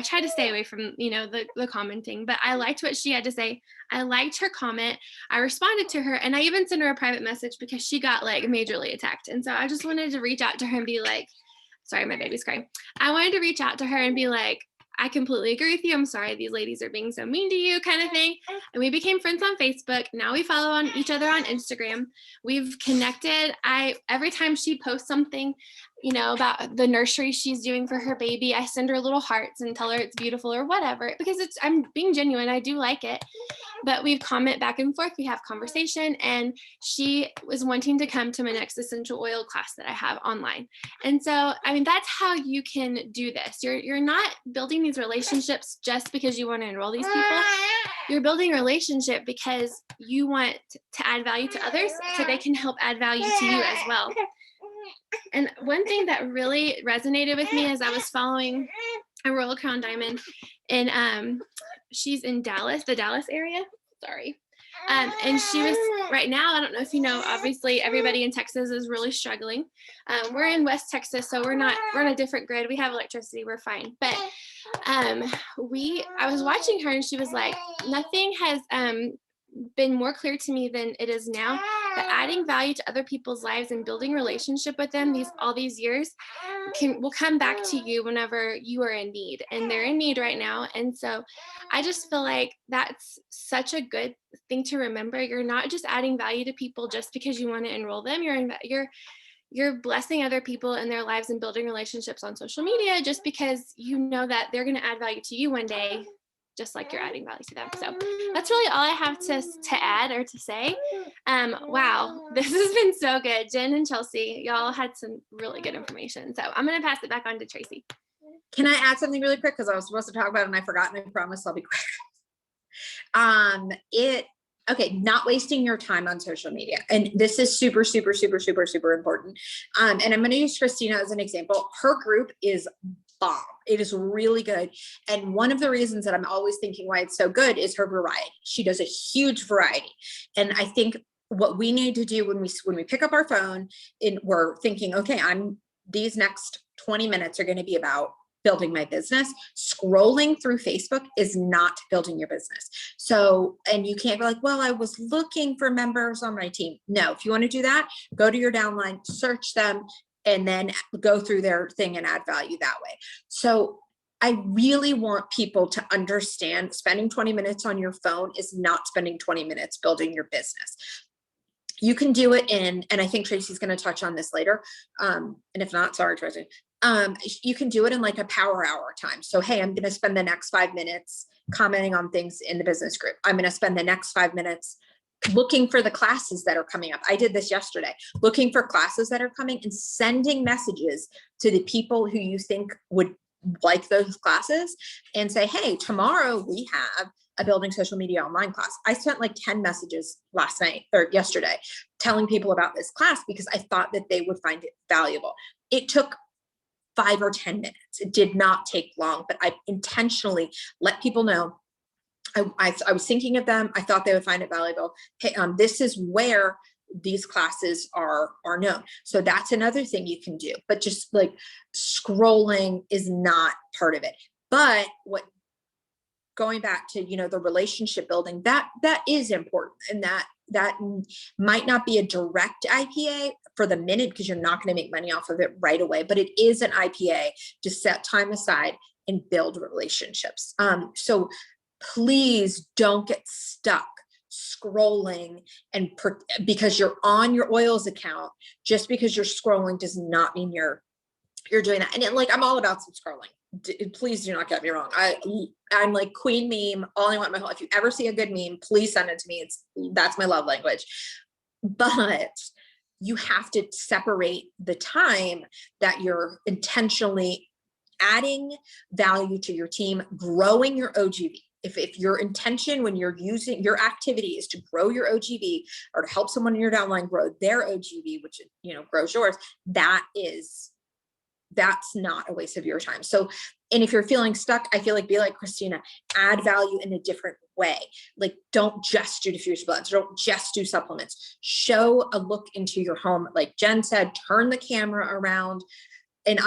tried to stay away from, the commenting, but I liked what she had to say. I liked her comment. I responded to her, and I even sent her a private message because she got like majorly attacked. And so I just wanted to reach out to her and be like, sorry, my baby's crying. I wanted to reach out to her and be like, I completely agree with you. I'm sorry these ladies are being so mean to you, kind of thing. And we became friends on Facebook. Now we follow on each other on Instagram. We've connected. Every time she posts something, about the nursery she's doing for her baby, I send her little hearts and tell her it's beautiful or whatever, because I'm being genuine. I do like it. But we've comment back and forth. We have conversation, and she was wanting to come to my next essential oil class that I have online. And so, I mean, that's how you can do this. You're not building these relationships just because you want to enroll these people. You're building a relationship because you want to add value to others, so they can help add value to you as well. And one thing that really resonated with me is I was following a Royal Crown Diamond, and she's in Dallas, the Dallas area. Sorry. And she was right now, I don't know if you know, obviously everybody in Texas is really struggling. We're in West Texas, so we're on a different grid. We have electricity, we're fine. But I was watching her, and she was like, nothing has been more clear to me than it is now, that adding value to other people's lives and building relationship with them all these years will come back to you whenever you are in need, and they're in need right now. And so I just feel like that's such a good thing to remember. You're not just adding value to people just because you want to enroll them. You're blessing other people in their lives and building relationships on social media just because you know that they're going to add value to you one day, just like you're adding value to them. So that's really all I have to add or to say. Wow, this has been so good. Jen and Chelsea, y'all had some really good information. So I'm going to pass it back on to Tracy. Can I add something really quick? Because I was supposed to talk about it and I forgot, and I promise I'll be quick. Not wasting your time on social media. And this is super, super, super, super, super important. And I'm going to use Christina as an example. Her group is bomb. It is really good. And one of the reasons that I'm always thinking why it's so good is her variety. She does a huge variety. And I think what we need to do when we pick up our phone and we're thinking, okay, these next 20 minutes are going to be about building my business. Scrolling through Facebook is not building your business. So, and you can't be like, well, I was looking for members on my team. No, if you want to do that, go to your downline, search them, and then go through their thing and add value that way. So I really want people to understand spending 20 minutes on your phone is not spending 20 minutes building your business. You can do it and I think Tracy's going to touch on this later. And if not, sorry, Tracy. You can do it in like a power hour time. So, hey, I'm going to spend the next 5 minutes commenting on things in the business group. I'm going to spend the next 5 minutes looking for the classes that are coming up. I did this yesterday, looking for classes that are coming and sending messages to the people who you think would like those classes and say, hey, tomorrow we have a building social media online class. I sent like 10 messages last night or yesterday telling people about this class because I thought that they would find it valuable. It took 5 or 10 minutes. It did not take long, but I intentionally let people know I was thinking of them. I thought they would find it valuable. Hey, this is where these classes are known. So that's another thing you can do, but just like scrolling is not part of it. But what, going back to, you know, the relationship building, that is important. And that might not be a direct IPA for the minute because you're not going to make money off of it right away, but it is an IPA to set time aside and build relationships. So please don't get stuck scrolling and because you're on your oils account. Just because you're scrolling does not mean you're doing that. And then, like, I'm all about some scrolling. Please do not get me wrong. I'm like queen meme. All I want my whole. If you ever see a good meme, please send it to me. That's my love language. But you have to separate the time that you're intentionally adding value to your team, growing your OGV. If your intention when you're using your activity is to grow your OGV or to help someone in your downline grow their OGV, which, you know, grows yours, that's not a waste of your time. So, and if you're feeling stuck, I feel like be like Christina, add value in a different way. Like, don't just do diffuse blends, don't just do supplements. Show a look into your home. Like Jen said, turn the camera around. And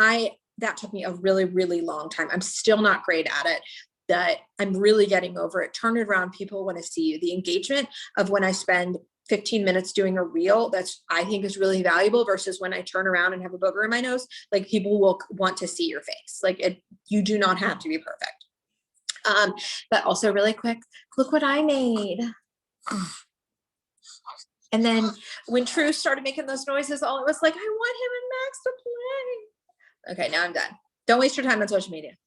that took me a really, really long time. I'm still not great at it. That I'm really getting over it. Turn it around. People want to see you. The engagement of when I spend 15 minutes doing a reel, I think is really valuable versus when I turn around and have a booger in my nose. Like, people will want to see your face. Like, you do not have to be perfect. But also really quick, look what I made. And then when True started making those noises, all it was like, I want him and Max to play. Okay, now I'm done. Don't waste your time on social media.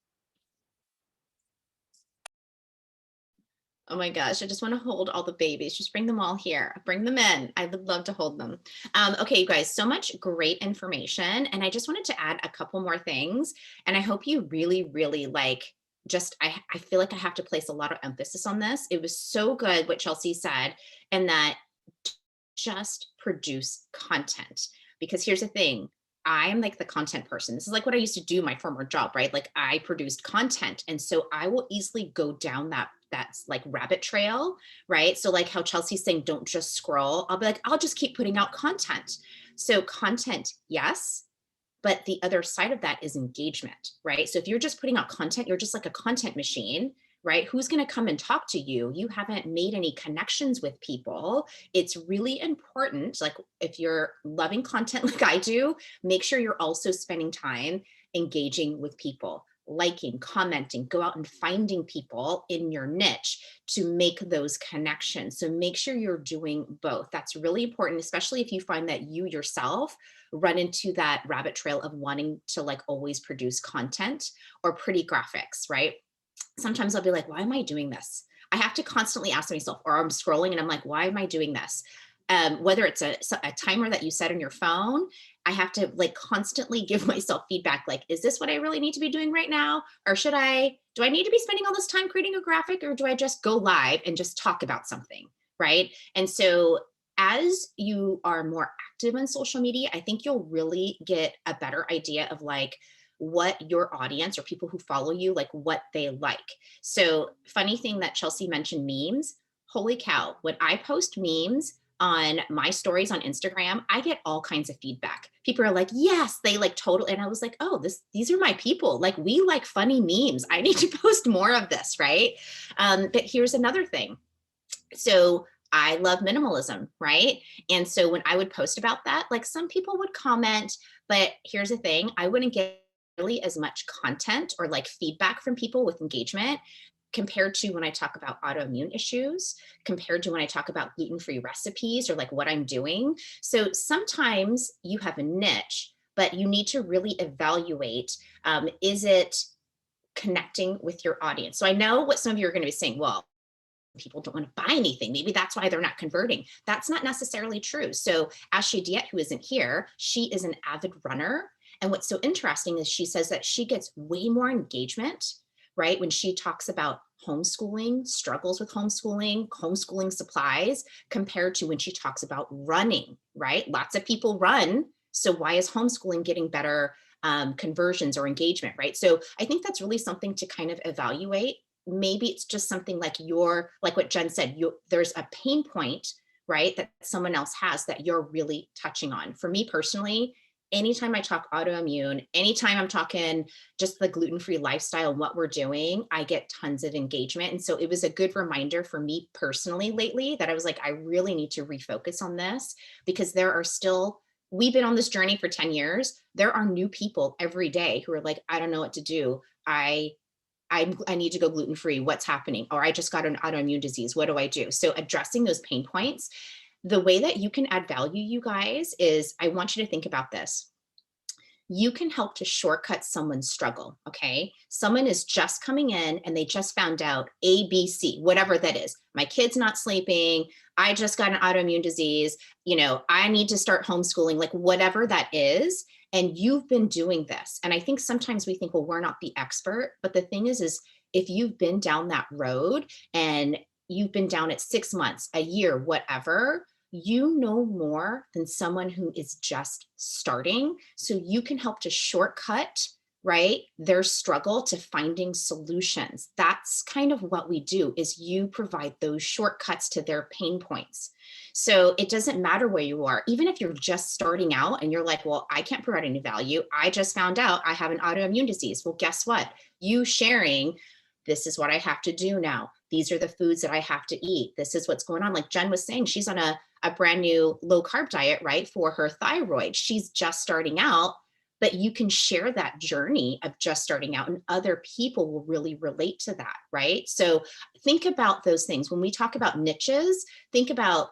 Oh my gosh, I just want to hold all the babies. Just bring them all here. Bring them in. I would love to hold them. Okay, you guys, so much great information. And I just wanted to add a couple more things. And I hope you really, really like, I feel like I have to place a lot of emphasis on this. It was so good what Chelsea said, and that just produce content. Because here's the thing. I am like the content person. This is like what I used to do my former job, right? Like, I produced content. And so I will easily go down that's like rabbit trail, right? So like how Chelsea's saying, don't just scroll. I'll be like, I'll just keep putting out content. So content, yes. But the other side of that is engagement, right? So if you're just putting out content, you're just like a content machine, right? Who's going to come and talk to you? You haven't made any connections with people. It's really important. Like, if you're loving content like I do, make sure you're also spending time engaging with people, liking, commenting, go out and finding people in your niche to make those connections. So make sure you're doing both. That's really important, especially if you find that you yourself run into that rabbit trail of wanting to like always produce content or pretty graphics, right? Sometimes I'll be like, why am I doing this? I have to constantly ask myself, or I'm scrolling and I'm like, why am I doing this? Whether it's a timer that you set on your phone, I have to like constantly give myself feedback. Like, is this what I really need to be doing right now? Or do I need to be spending all this time creating a graphic, or do I just go live and just talk about something, right? And so as you are more active on social media, I think you'll really get a better idea of like what your audience or people who follow you, like what they like. So funny thing that Chelsea mentioned memes, holy cow, when I post memes on my stories on Instagram, I get all kinds of feedback. People are like, yes, they like total. And I was like, oh, these are my people. Like, we like funny memes. I need to post more of this, right? But here's another thing. So I love minimalism, right? And so when I would post about that, like, some people would comment, but here's the thing, I wouldn't get really as much content or like feedback from people with engagement compared to when I talk about autoimmune issues, compared to when I talk about gluten-free recipes or like what I'm doing. So sometimes you have a niche, but you need to really evaluate, is it connecting with your audience? So I know what some of you are going to be saying, well, people don't want to buy anything. Maybe that's why they're not converting. That's not necessarily true. So Ashley Diet, who isn't here, she is an avid runner. And what's so interesting is she says that she gets way more engagement, right, when she talks about homeschooling, struggles with homeschooling supplies, compared to when she talks about running, right? Lots of people run. So why is homeschooling getting better conversions or engagement, right? So I think that's really something to kind of evaluate. Maybe it's just something like like what Jen said, there's a pain point, right, that someone else has that you're really touching on. For me personally, anytime I talk autoimmune, anytime I'm talking just the gluten-free lifestyle and what we're doing, I get tons of engagement. And so it was a good reminder for me personally lately that I was like, I really need to refocus on this, because we've been on this journey for 10 years. There are new people every day who are like, I don't know what to do. I need to go gluten-free. What's happening? Or I just got an autoimmune disease. What do I do? So addressing those pain points, the way that you can add value, you guys, is I want you to think about this. You can help to shortcut someone's struggle, okay? Someone is just coming in and they just found out ABC, whatever that is. My kid's not sleeping. I just got an autoimmune disease. I need to start homeschooling, like whatever that is. And you've been doing this. And I think sometimes we think, well, we're not the expert. But the thing is if you've been down that road and you've been down it 6 months, a year, whatever, you know more than someone who is just starting. So you can help to shortcut, right, their struggle to finding solutions. That's kind of what we do, is you provide those shortcuts to their pain points. So it doesn't matter where you are, even if you're just starting out and you're like, well, I can't provide any value. I just found out I have an autoimmune disease. Well, guess what? You sharing, this is what I have to do now. These are the foods that I have to eat. This is what's going on. Like Jen was saying, she's on a brand new low carb diet, right, for her thyroid. She's just starting out, but you can share that journey of just starting out, and other people will really relate to that, right? So think about those things. When we talk about niches, think about,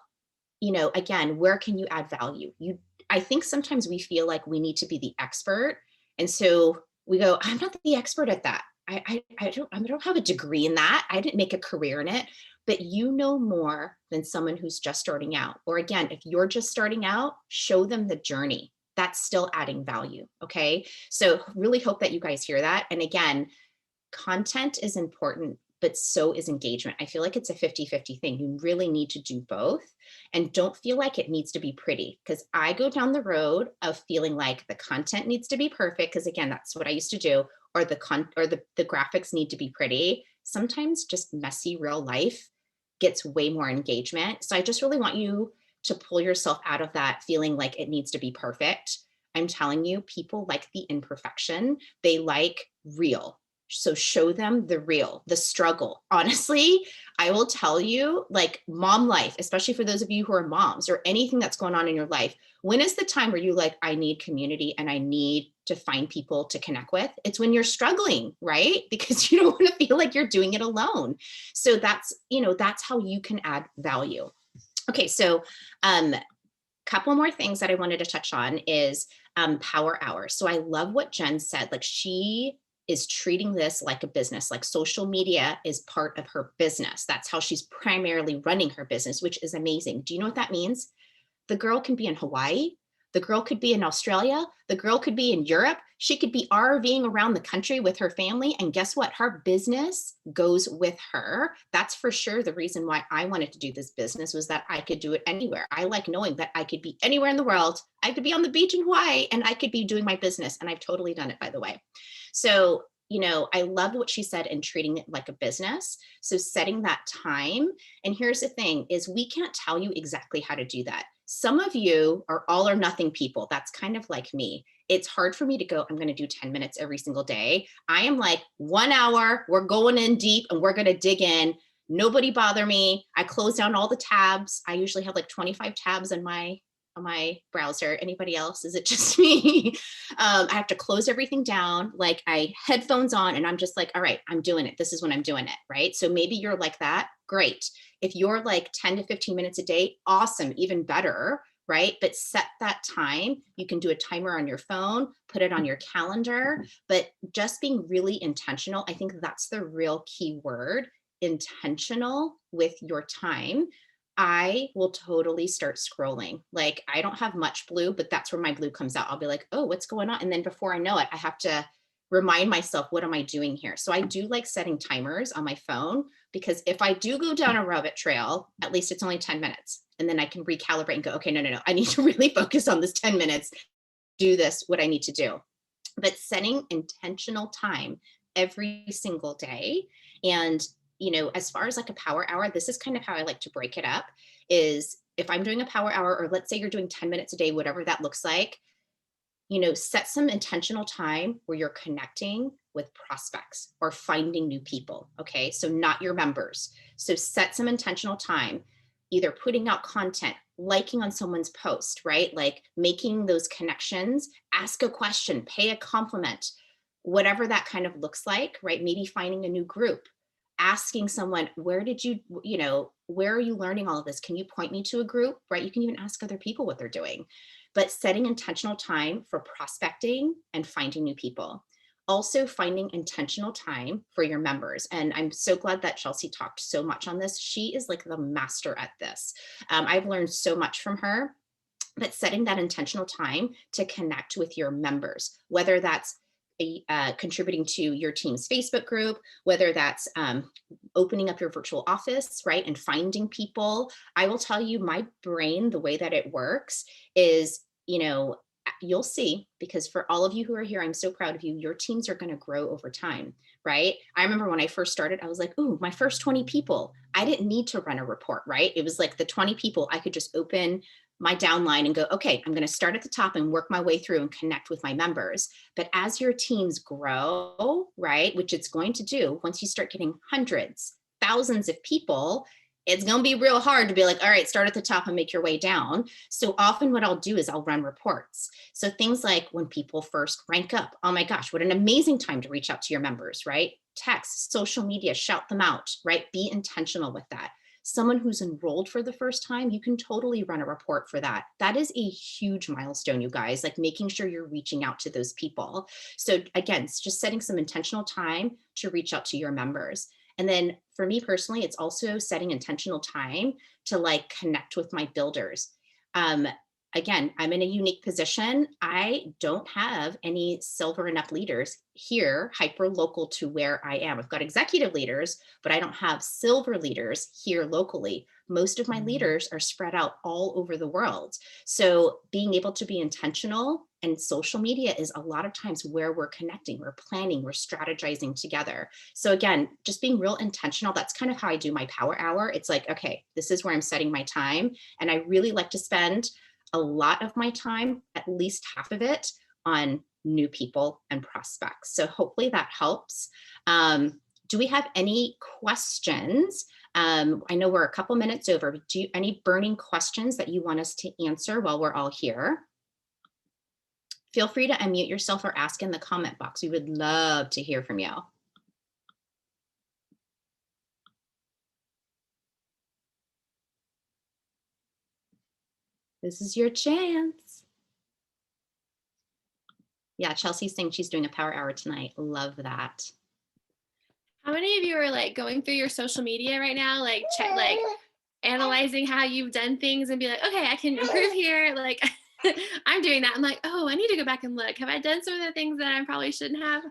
again, where can you add value? I think sometimes we feel like we need to be the expert. And so we go, I'm not the expert at that. I don't have a degree in that. I didn't make a career in it, but you know more than someone who's just starting out. Or again, if you're just starting out, show them the journey. That's still adding value. Okay. So really hope that you guys hear that. And again, content is important, but so is engagement. I feel like it's a 50-50 thing. You really need to do both, and don't feel like it needs to be pretty, because I go down the road of feeling like the content needs to be perfect, because again, that's what I used to do, or the graphics need to be pretty. Sometimes just messy real life gets way more engagement. So I just really want you to pull yourself out of that feeling like it needs to be perfect. I'm telling you, people like the imperfection. They like real. So show them the real, the struggle. Honestly, I will tell you, like mom life, especially for those of you who are moms, or anything that's going on in your life, when is the time where you like, I need community and I need to find people to connect with? It's when you're struggling, right? Because you don't want to feel like you're doing it alone. So that's how you can add value. Okay, so couple more things that I wanted to touch on is power hours. So I love what Jen said. Like, she is treating this like a business, like social media is part of her business. That's how she's primarily running her business, which is amazing. Do you know what that means? The girl can be in Hawaii. The girl could be in Australia. The girl could be in Europe. She could be RVing around the country with her family. And guess what? Her business goes with her. That's for sure the reason why I wanted to do this business, was that I could do it anywhere. I like knowing that I could be anywhere in the world. I could be on the beach in Hawaii and I could be doing my business. And I've totally done it, by the way. So, I love what she said in treating it like a business. So setting that time. And here's the thing is, we can't tell you exactly how to do that. Some of you are all or nothing people. That's kind of like me. It's hard for me to go, I'm going to do 10 minutes every single day. I am like 1 hour, we're going in deep and we're going to dig in. Nobody bother me. I close down all the tabs. I usually have like 25 tabs on my browser. Anybody else? Is it just me? I have to close everything down. Like, I headphones on and I'm just like, all right, I'm doing it. This is when I'm doing it. Right. So maybe you're like that. Great. If you're like 10 to 15 minutes a day, awesome, even better. Right. But set that time. You can do a timer on your phone, put it on your calendar, but just being really intentional. I think that's the real key word, intentional with your time. I will totally start scrolling. Like, I don't have much blue, but that's where my blue comes out. I'll be like, oh, what's going on? And then before I know it, I have to remind myself, what am I doing here? So I do like setting timers on my phone, because if I do go down a rabbit trail, at least it's only 10 minutes. And then I can recalibrate and go, okay, no, I need to really focus on this 10 minutes, do this, what I need to do. But setting intentional time every single day. And, as far as like a power hour, this is kind of how I like to break it up, is if I'm doing a power hour, or let's say you're doing 10 minutes a day, whatever that looks like, set some intentional time where you're connecting with prospects or finding new people. Okay. So not your members. So set some intentional time, either putting out content, liking on someone's post, right? Like making those connections, ask a question, pay a compliment, whatever that kind of looks like, right? Maybe finding a new group, asking someone, where are you learning all of this? Can you point me to a group, right? You can even ask other people what they're doing, but setting intentional time for prospecting and finding new people. Also finding intentional time for your members. And I'm so glad that Chelsea talked so much on this. She is like the master at this. I've learned so much from her, but setting that intentional time to connect with your members, whether that's contributing to your team's Facebook group, whether that's opening up your virtual office, right? And finding people. I will tell you, my brain, the way that it works is, you'll see, because for all of you who are here, I'm so proud of you. Your teams are going to grow over time, right? I remember when I first started, I was like, ooh, my first 20 people, I didn't need to run a report, right? It was like the 20 people, I could just open my downline and go, okay, I'm going to start at the top and work my way through and connect with my members. But as your teams grow, right, which it's going to do, once you start getting hundreds, thousands of people, it's going to be real hard to be like, all right, start at the top and make your way down. So often what I'll do is I'll run reports. So things like when people first rank up, oh my gosh, what an amazing time to reach out to your members, right? Text, social media, shout them out, right? Be intentional with that. Someone who's enrolled for the first time, you can totally run a report for that. That is a huge milestone, you guys, like making sure you're reaching out to those people. So again, it's just setting some intentional time to reach out to your members. And then for me personally, it's also setting intentional time to like connect with my builders. Again, I'm in a unique position. I don't have any silver and up leaders here, hyper local to where I am. I've got executive leaders, but I don't have silver leaders here locally. Most of my leaders are spread out all over the world. So being able to be intentional, and social media is a lot of times where we're connecting, we're planning, we're strategizing together. So again, just being real intentional, that's kind of how I do my power hour. It's like, okay, this is where I'm setting my time. And I really like to spend a lot of my time, at least half of it, on new people and prospects. So hopefully that helps. Do we have any questions? I know we're a couple minutes over, but do you any burning questions that you want us to answer while we're all here? Feel free to unmute yourself or ask in the comment box. We would love to hear from you. This is your chance. Yeah, Chelsea's saying she's doing a power hour tonight. Love that. How many of you are like going through your social media right now, like analyzing how you've done things and be like, okay, I can improve here. Like I'm doing that. I'm like, oh, I need to go back and look. Have I done some of the things that I probably shouldn't have?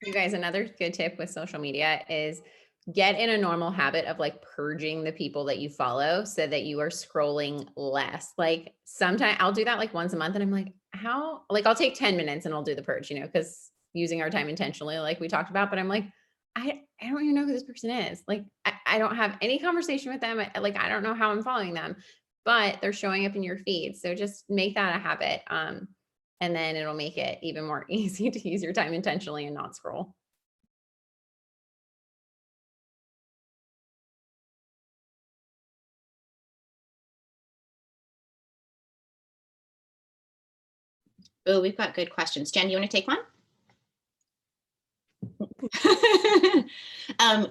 You guys, another good tip with social media is get in a normal habit of like purging the people that you follow so that you are scrolling less. Like sometimes I'll do that like once a month and I'm like, I'll take 10 minutes and I'll do the purge, because using our time intentionally, like we talked about, but I'm like, I don't even know who this person is. Like, I don't have any conversation with them. I don't know how I'm following them, but they're showing up in your feed. So just make that a habit. And then it'll make it even more easy to use your time intentionally and not scroll. Oh, we've got good questions. Jen, you want to take one?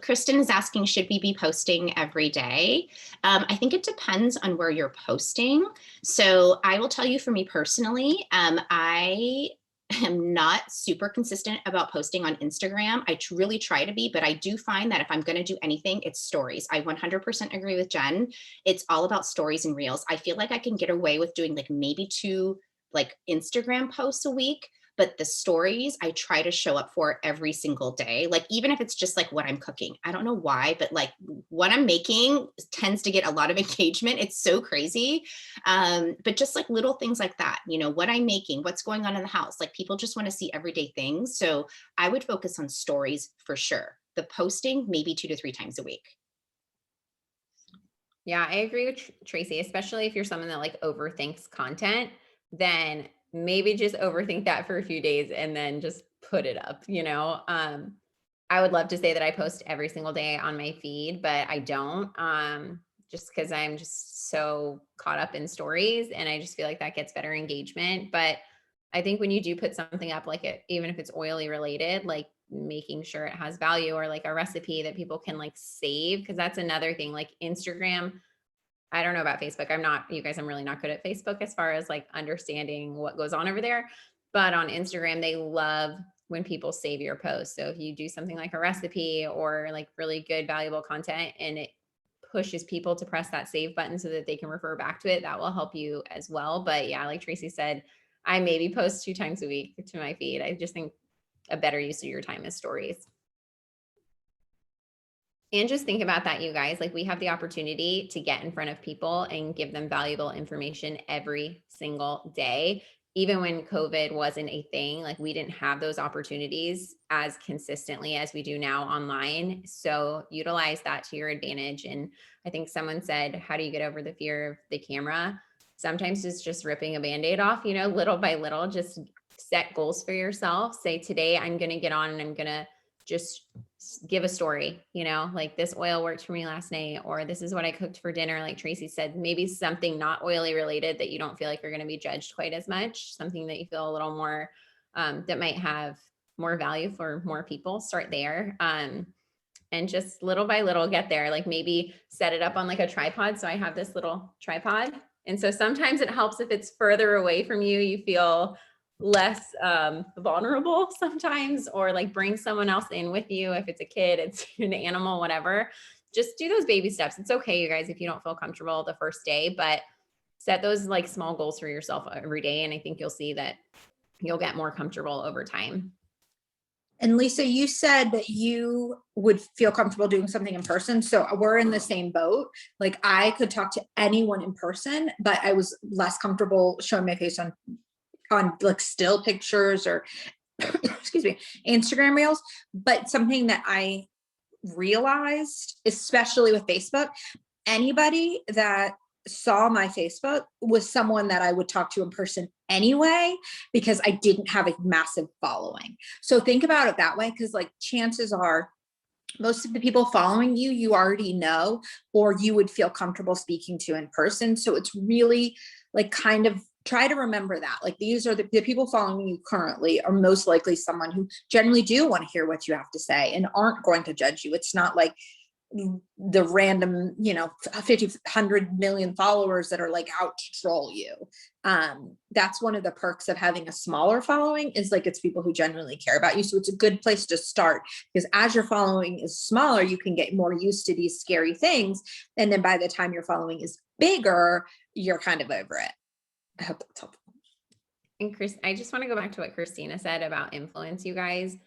Kristen is asking, should we be posting every day? I think it depends on where you're posting. So I will tell you, for me personally, I am not super consistent about posting on Instagram. I really try to be, but I do find that if I'm going to do anything, it's stories. I 100% agree with Jen. It's all about stories and reels. I feel like I can get away with doing like maybe 2 like Instagram posts a week, but the stories I try to show up for every single day. Like, even if it's just like what I'm cooking, I don't know why, but like what I'm making tends to get a lot of engagement. It's so crazy. But just like little things like that, you know, what I'm making, what's going on in the house, like people just want to see everyday things. So I would focus on stories for sure. The posting, maybe 2 to 3 times a week. Yeah, I agree with Tracy, especially if you're someone that like overthinks content, then maybe just overthink that for a few days and then just put it up, you know? I would love to say that I post every single day on my feed, but I don't, just because I'm just so caught up in stories and I just feel like that gets better engagement. But I think when you do put something up, like it, even if it's oily related, like making sure it has value or like a recipe that people can like save, because that's another thing. Like Instagram, I don't know about Facebook. I'm not, you guys, I'm really not good at Facebook as far as like understanding what goes on over there. But on Instagram, they love when people save your post. So if you do something like a recipe or like really good, valuable content and it pushes people to press that save button so that they can refer back to it, that will help you as well. But yeah, like Tracy said, I maybe post 2 times a week to my feed. I just think a better use of your time is stories. And just think about that, you guys. Like, we have the opportunity to get in front of people and give them valuable information every single day. Even when COVID wasn't a thing, like we didn't have those opportunities as consistently as we do now online. So utilize that to your advantage. And I think someone said, how do you get over the fear of the camera? Sometimes it's just ripping a Band-Aid off, you know, little by little. Just set goals for yourself. Say, today I'm going to get on and I'm going to just give a story, you know, like this oil worked for me last night, or this is what I cooked for dinner. Like Tracy said, maybe something not oily related that you don't feel like you're going to be judged quite as much, something that you feel a little more, that might have more value for more people. Start there. And just little by little get there. Like maybe set it up on like a tripod. So I have this little tripod. And so sometimes it helps if it's further away from you, you feel less vulnerable sometimes, or like bring someone else in with you. If it's a kid, it's an animal, whatever, just do those baby steps. It's okay, you guys, if you don't feel comfortable the first day, but set those like small goals for yourself every day. And I think you'll see that you'll get more comfortable over time. And Lisa, you said that you would feel comfortable doing something in person. So we're in the same boat. Like I could talk to anyone in person, but I was less comfortable showing my face on like still pictures or excuse me, Instagram reels. But something that I realized, especially with Facebook, anybody that saw my Facebook was someone that I would talk to in person anyway, because I didn't have a massive following. So think about it that way, because like chances are most of the people following you, you already know, or you would feel comfortable speaking to in person. So it's really like kind of try to remember that. Like these are the people following you currently are most likely someone who generally do want to hear what you have to say and aren't going to judge you. It's not like the random, 50, 100 million followers that are like out to troll you. That's one of the perks of having a smaller following, is like it's people who genuinely care about you. So it's a good place to start, because as your following is smaller, you can get more used to these scary things. And then by the time your following is bigger, you're kind of over it. I hope that's helpful. And Chris, I just want to go back to what Christina said about influence. You guys,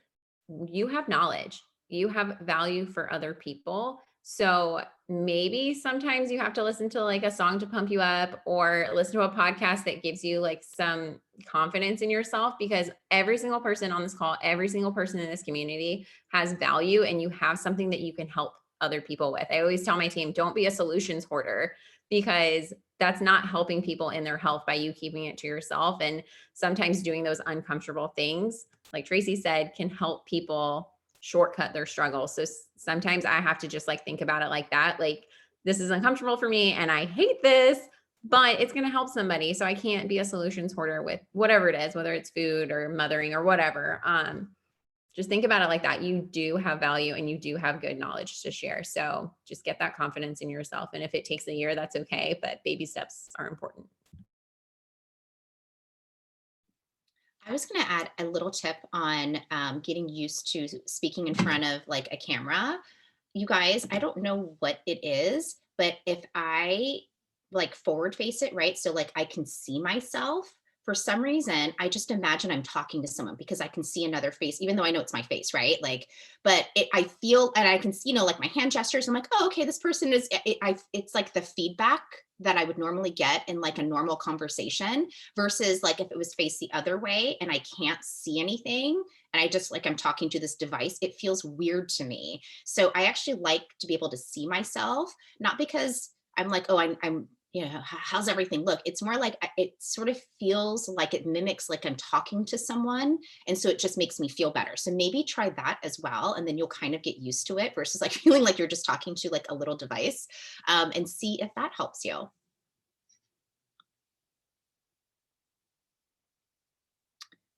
you have knowledge, you have value for other people. So maybe sometimes you have to listen to like a song to pump you up, or listen to a podcast that gives you like some confidence in yourself, because every single person on this call, every single person in this community has value, and you have something that you can help other people with. I always tell my team, don't be a solutions hoarder, because that's not helping people in their health by you keeping it to yourself. And sometimes doing those uncomfortable things, like Tracy said, can help people shortcut their struggle. So sometimes I have to just like think about it like that. Like, this is uncomfortable for me and I hate this, but it's going to help somebody. So I can't be a solutions hoarder with whatever it is, whether it's food or mothering or whatever. Just think about it like that. You do have value and you do have good knowledge to share. So just get that confidence in yourself. And if it takes a year, that's okay. But baby steps are important. I was going to add a little tip on getting used to speaking in front of like a camera. You guys, I don't know what it is, but if I like forward face it, right? So like I can see myself for some reason, I just imagine I'm talking to someone because I can see another face, even though I know it's my face, right? Like, but I feel, and I can see, like my hand gestures. I'm like, oh, okay, this person is, it's like the feedback that I would normally get in like a normal conversation versus like if it was faced the other way and I can't see anything and I just like I'm talking to this device, it feels weird to me. So I actually like to be able to see myself, not because I'm like, oh, I'm how's everything look? It's more like it sort of feels like it mimics like I'm talking to someone. And so it just makes me feel better. So maybe try that as well. And then you'll kind of get used to it versus like feeling like you're just talking to like a little device, and see if that helps you.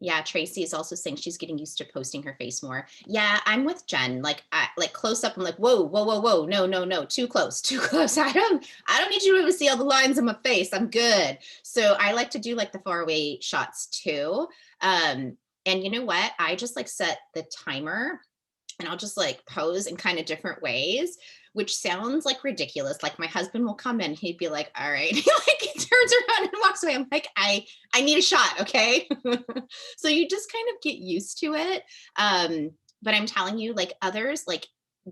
Yeah, Tracy is also saying she's getting used to posting her face more. Yeah, I'm with Jen. Like, like close up, I'm like, whoa, whoa, whoa, whoa, no, no, no, too close, too close. I don't need you to see all the lines in my face. I'm good. So I like to do like the far away shots too. And you know what? I just like set the timer and I'll just like pose in kind of different ways, which sounds like ridiculous. Like my husband will come in, he'd be like, all right. He turns around and walks away. I'm like, I need a shot. Okay. So you just kind of get used to it. But I'm telling you, like others, like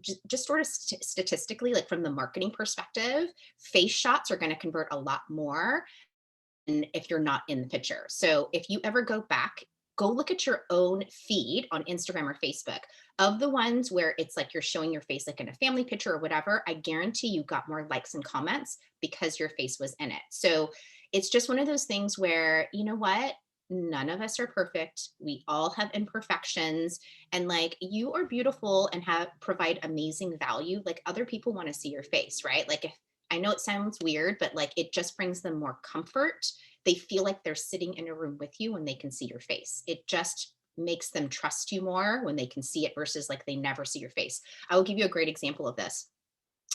just sort of statistically, like from the marketing perspective, face shots are going to convert a lot more if you're not in the picture. So if you ever go back, go look at your own feed on Instagram or Facebook of the ones where it's like you're showing your face like in a family picture or whatever. I guarantee you got more likes and comments because your face was in it. So it's just one of those things where, you know what? None of us are perfect. We all have imperfections, and like you are beautiful and provide amazing value. Like other people want to see your face, right? Like if I know it sounds weird, but like it just brings them more comfort. They feel like they're sitting in a room with you when they can see your face. It just makes them trust you more when they can see it versus like they never see your face. I will give you a great example of this.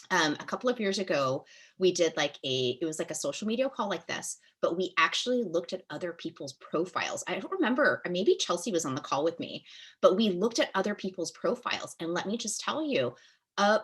A couple of years ago, we did like it was like a social media call like this, but we actually looked at other people's profiles. I don't remember, maybe Chelsea was on the call with me, but we looked at other people's profiles. And let me just tell you,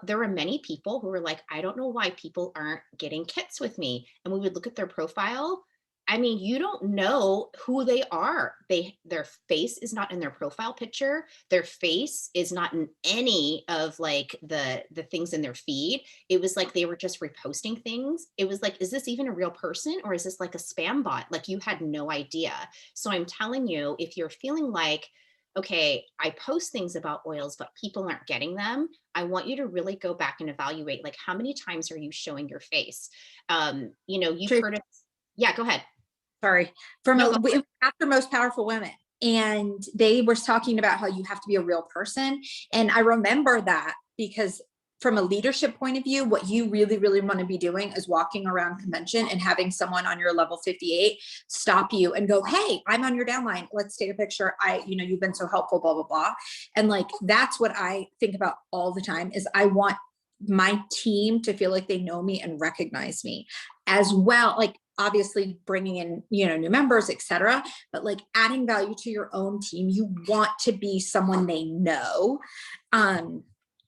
there were many people who were like, I don't know why people aren't getting kits with me. And we would look at their profile. I mean, you don't know who they are. Their face is not in their profile picture. Their face is not in any of like the things in their feed. It was like they were just reposting things. It was like, is this even a real person or is this like a spam bot? Like you had no idea. So I'm telling you, if you're feeling like, okay, I post things about oils, but people aren't getting them, I want you to really go back and evaluate, like, how many times are you showing your face? You've heard of, yeah, go ahead. Sorry, after Most Powerful Women, and they were talking about how you have to be a real person. And I remember that because from a leadership point of view, what you really, really want to be doing is walking around convention and having someone on your level 58 stop you and go, hey, I'm on your downline. Let's take a picture. You've been so helpful, blah, blah, blah. And like, that's what I think about all the time is I want my team to feel like they know me and recognize me as well. Like, obviously bringing in, new members, et cetera, but like adding value to your own team, you want to be someone they know.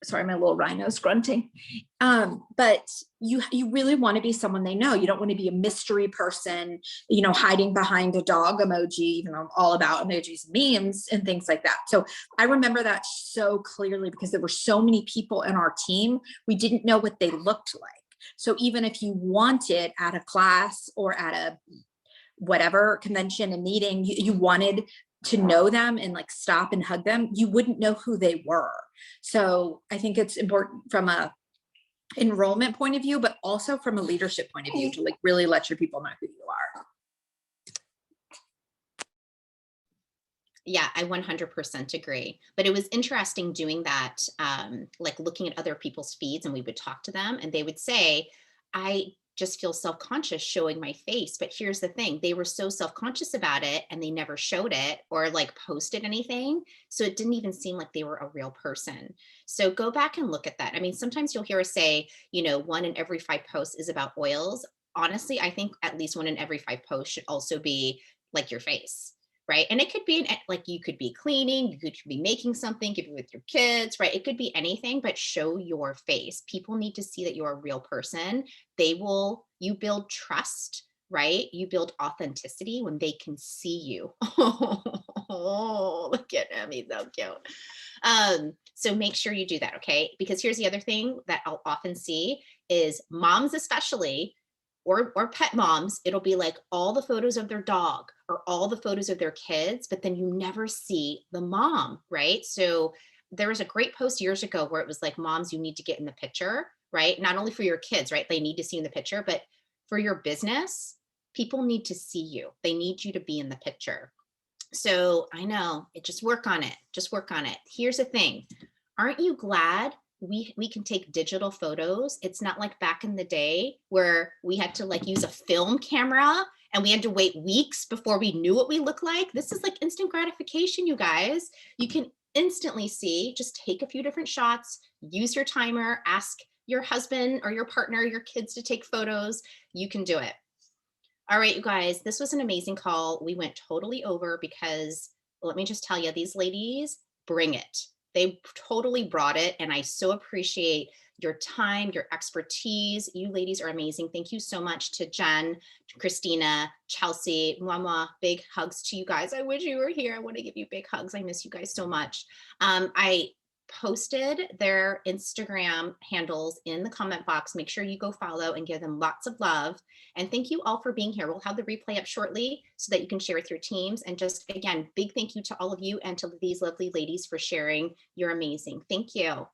Sorry, my little rhino's grunting. But you really want to be someone they know. You don't want to be a mystery person, hiding behind a dog emoji, even though I'm all about emojis, memes, and things like that. So I remember that so clearly because there were so many people in our team, we didn't know what they looked like. So even if you wanted at a class or at a whatever convention and meeting, you wanted to know them and like stop and hug them, you wouldn't know who they were. So I think it's important from a enrollment point of view, but also from a leadership point of view to like really let your people know who you are. Yeah, I 100% agree. But it was interesting doing that, like looking at other people's feeds, and we would talk to them and they would say, I just feel self-conscious showing my face. But here's the thing, they were so self-conscious about it and they never showed it or like posted anything. So it didn't even seem like they were a real person. So go back and look at that. I mean, sometimes you'll hear us say, 1 in every 5 posts is about oils. Honestly, I think at least 1 in every 5 posts should also be like your face. Right. And it could be like you could be cleaning, you could be making something, could be with your kids, right? It could be anything, but show your face. People need to see that you're a real person. You build trust right? You build authenticity when they can see you. Oh, look at him, he's so cute. So make sure you do that, okay? Because here's the other thing that I'll often see is moms especially, or pet moms, it'll be like all the photos of their dog or all the photos of their kids, but then you never see the mom, right? So there was a great post years ago where it was like, moms, you need to get in the picture, right? Not only for your kids, right? They need to see in the picture, but for your business, people need to see you. They need you to be in the picture. So I know it, just work on it. Just work on it. Here's the thing. Aren't you glad we can take digital photos? It's not like back in the day where we had to like use a film camera and we had to wait weeks before we knew what we look like. This is like instant gratification, you guys. You can instantly see, just take a few different shots, use your timer, ask your husband or your partner, your kids to take photos. You can do it. All right, you guys, this was an amazing call. We went totally over because let me just tell you, these ladies bring it. They totally brought it. And I so appreciate your time, your expertise. You ladies are amazing. Thank you so much to Jen, to Christina, Chelsea, Mama. Big hugs to you guys. I wish you were here. I want to give you big hugs. I miss you guys so much. I posted their Instagram handles in the comment box. Make sure you go follow and give them lots of love. And thank you all for being here. We'll have the replay up shortly so that you can share with your teams. And just again, big thank you to all of you and to these lovely ladies for sharing. You're amazing. Thank you.